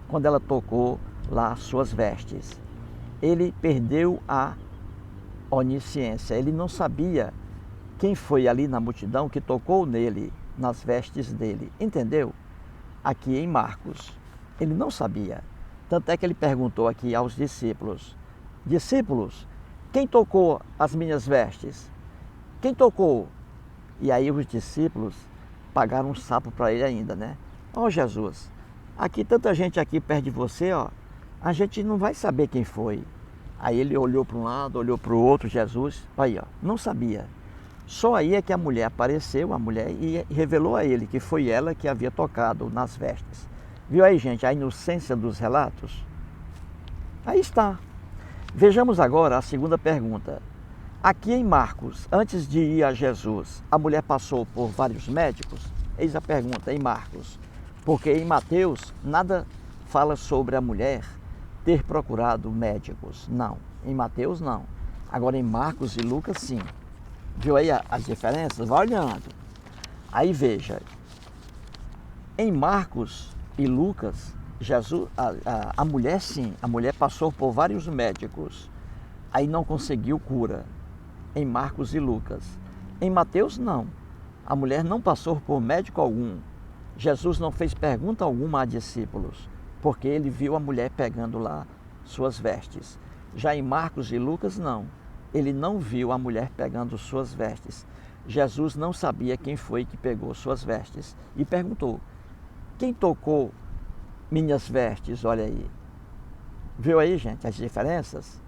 quando ela tocou lá suas vestes. Ele perdeu a onisciência. Ele não sabia quem foi ali na multidão que tocou nele, nas vestes dele. Entendeu? Aqui em Marcos, ele não sabia. Tanto é que ele perguntou aqui aos discípulos, discípulos, quem tocou as minhas vestes? Quem tocou? E aí os discípulos pagaram um sapo para ele ainda, né? Ó Jesus, aqui tanta gente aqui perto de você, ó, a gente não vai saber quem foi. Aí ele olhou para um lado, olhou para o outro, Jesus, aí ó, não sabia. Só aí é que a mulher apareceu, a mulher, e revelou a ele que foi ela que havia tocado nas vestes. Viu aí, gente, a inocência dos relatos? Aí está. Vejamos agora a segunda pergunta. Aqui em Marcos, antes de ir a Jesus, a mulher passou por vários médicos? Eis a pergunta em Marcos. Porque em Mateus nada fala sobre a mulher ter procurado médicos. Não, em Mateus não. Agora em Marcos e Lucas sim. Viu aí as diferenças? Vai olhando. Aí veja, em Marcos e Lucas, Jesus, a mulher sim, a mulher passou por vários médicos, aí não conseguiu cura. Em Marcos e Lucas. Em Mateus não, a mulher não passou por médico algum. Jesus não fez pergunta alguma a discípulos, porque ele viu a mulher pegando lá suas vestes. Já em Marcos e Lucas não, ele não viu a mulher pegando suas vestes. Jesus não sabia quem foi que pegou suas vestes e perguntou, quem tocou minhas vestes? Olha aí. Viu aí, gente, as diferenças?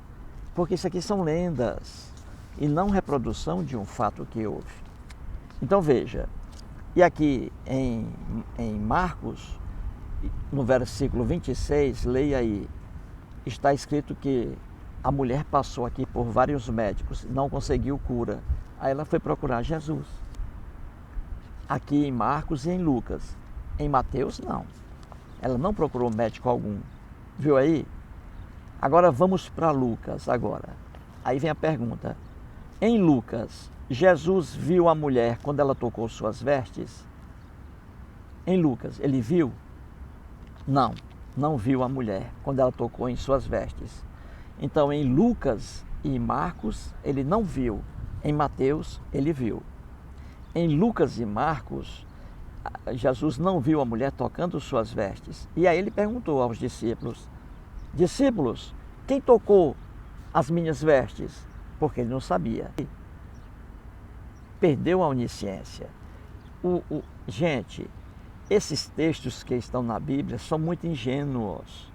Porque isso aqui são lendas e não reprodução de um fato que houve. Então veja, e aqui em Marcos, no versículo 26, leia aí, está escrito que a mulher passou aqui por vários médicos, não conseguiu cura. Aí ela foi procurar Jesus. Aqui em Marcos e em Lucas. Em Mateus, não. Ela não procurou médico algum. Viu aí? Agora vamos para Lucas agora. Aí vem a pergunta. Em Lucas, Jesus viu a mulher quando ela tocou suas vestes? Em Lucas, ele viu? Não, não viu a mulher quando ela tocou em suas vestes. Então, em Lucas e Marcos, ele não viu. Em Mateus, ele viu. Em Lucas e Marcos, Jesus não viu a mulher tocando suas vestes. E aí ele perguntou aos discípulos, discípulos, quem tocou as minhas vestes? Porque ele não sabia. Perdeu a onisciência. Gente, esses textos que estão na Bíblia são muito ingênuos.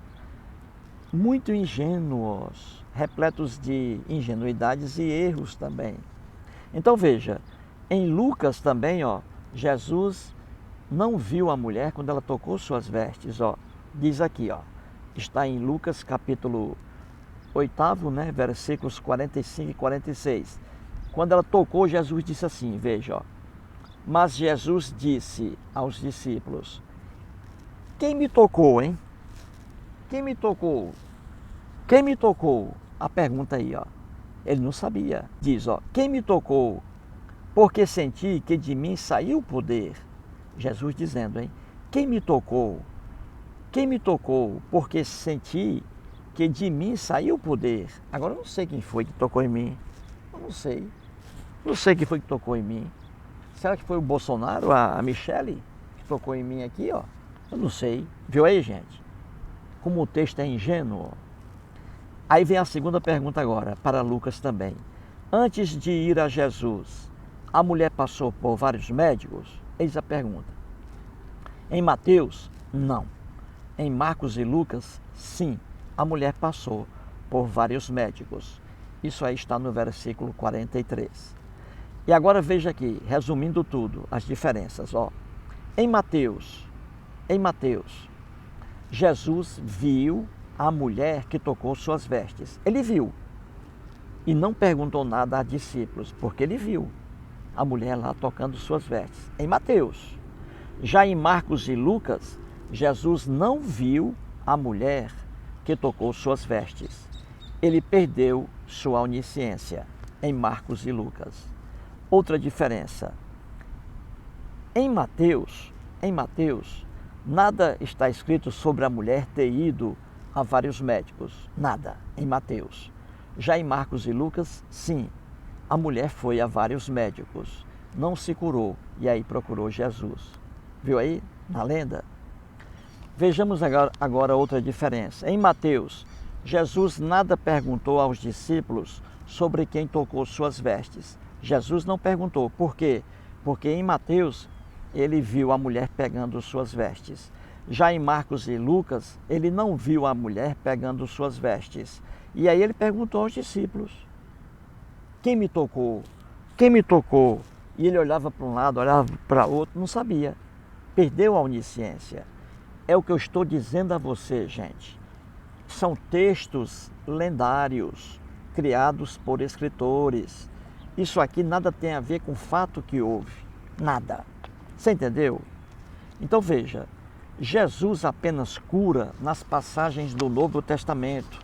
Muito ingênuos. repletos de ingenuidades e erros também. Então veja, em Lucas também, ó, Jesus não viu a mulher quando ela tocou suas vestes, ó. Diz aqui, ó, está em Lucas capítulo 8, né, versículos 45 e 46. Quando ela tocou, Jesus disse assim, veja, ó. Mas Jesus disse aos discípulos: quem me tocou, hein? Quem me tocou? Quem me tocou? A pergunta aí, ó. Ele não sabia. Diz, ó, quem me tocou? Porque senti que de mim saiu o poder. Jesus dizendo, hein? Quem me tocou? Quem me tocou? Porque senti que de mim saiu o poder. Agora eu não sei quem foi que tocou em mim. Eu não sei. Não sei quem foi que tocou em mim. Será que foi o Bolsonaro, a Michele, que tocou em mim aqui, ó? Eu não sei. Viu aí, gente? Como o texto é ingênuo. Aí vem a segunda pergunta agora, para Lucas também. Antes de ir a Jesus, a mulher passou por vários médicos? Eis a pergunta. Em Mateus, não. Em Marcos e Lucas, sim. A mulher passou por vários médicos. Isso aí está no versículo 43. E agora veja aqui, resumindo tudo, as diferenças. Ó. Em Mateus, Jesus viu a mulher que tocou suas vestes. Ele viu. E não perguntou nada a discípulos, porque ele viu a mulher lá tocando suas vestes. Em Mateus. Já em Marcos e Lucas, Jesus não viu a mulher que tocou suas vestes. Ele perdeu sua onisciência em Marcos e Lucas. Outra diferença. Em Mateus, nada está escrito sobre a mulher ter ido a vários médicos. Nada, em Mateus. Já em Marcos e Lucas, sim, a mulher foi a vários médicos, não se curou e aí procurou Jesus. Viu aí, na lenda? Vejamos agora outra diferença. Em Mateus, Jesus nada perguntou aos discípulos sobre quem tocou suas vestes. Jesus não perguntou. Por quê? Porque em Mateus, ele viu a mulher pegando suas vestes. Já em Marcos e Lucas, ele não viu a mulher pegando suas vestes. E aí ele perguntou aos discípulos: quem me tocou? Quem me tocou? E ele olhava para um lado, olhava para outro, não sabia. Perdeu a onisciência. É o que eu estou dizendo a você, gente. São textos lendários, criados por escritores. Isso aqui nada tem a ver com o fato que houve. Nada. Você entendeu? Então veja, Jesus apenas cura nas passagens do Novo Testamento.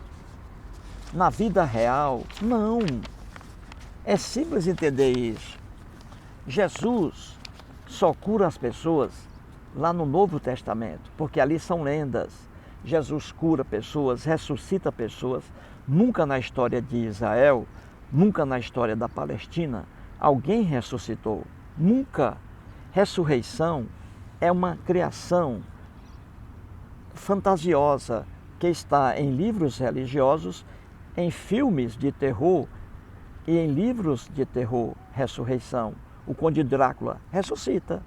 Na vida real, não. É simples entender isso. Jesus só cura as pessoas lá no Novo Testamento, porque ali são lendas. Jesus cura pessoas, ressuscita pessoas. Nunca na história de Israel, nunca na história da Palestina, alguém ressuscitou. Nunca. Ressurreição é uma criação fantasiosa que está em livros religiosos, em filmes de terror e em livros de terror. Ressurreição. O Conde Drácula ressuscita.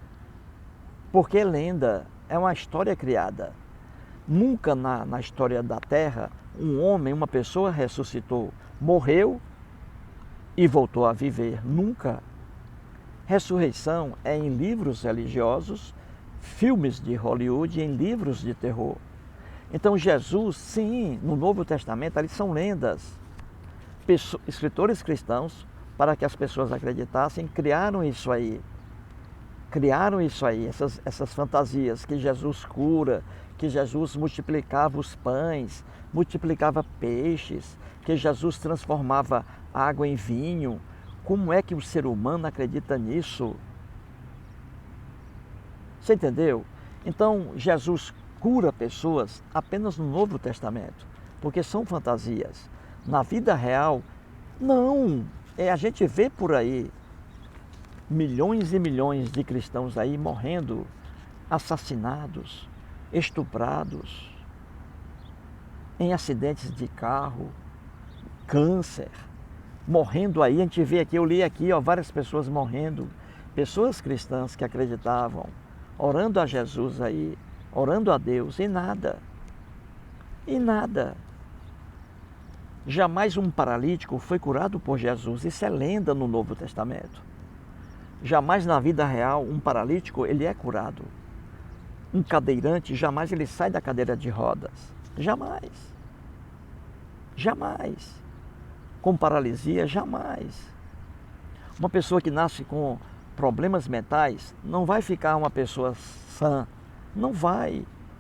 Porque é lenda, é uma história criada. Nunca na história da Terra, um homem, uma pessoa ressuscitou, morreu e voltou a viver. Nunca. Ressurreição é em livros religiosos, filmes de Hollywood e em livros de terror. Então Jesus, sim, no Novo Testamento, ali são lendas. Escritores cristãos, para que as pessoas acreditassem, criaram isso aí. Essas fantasias, que Jesus cura, que Jesus multiplicava os pães, multiplicava peixes, que Jesus transformava água em vinho. Como é que o ser humano acredita nisso? Você entendeu? Então, Jesus cura pessoas apenas no Novo Testamento, porque são fantasias. Na vida real, não. A gente vê por aí milhões e milhões de cristãos aí morrendo, assassinados, estuprados, em acidentes de carro, câncer, morrendo aí. A gente vê aqui, eu li aqui, ó, várias pessoas morrendo, pessoas cristãs que acreditavam, orando a Jesus aí, orando a Deus, e nada. Jamais um paralítico foi curado por Jesus. Isso é lenda no Novo Testamento. Jamais na vida real um paralítico ele é curado. Um cadeirante jamais ele sai da cadeira de rodas. Jamais. Jamais. Com paralisia, jamais. Uma pessoa que nasce com problemas mentais não vai ficar uma pessoa sã. Não vai.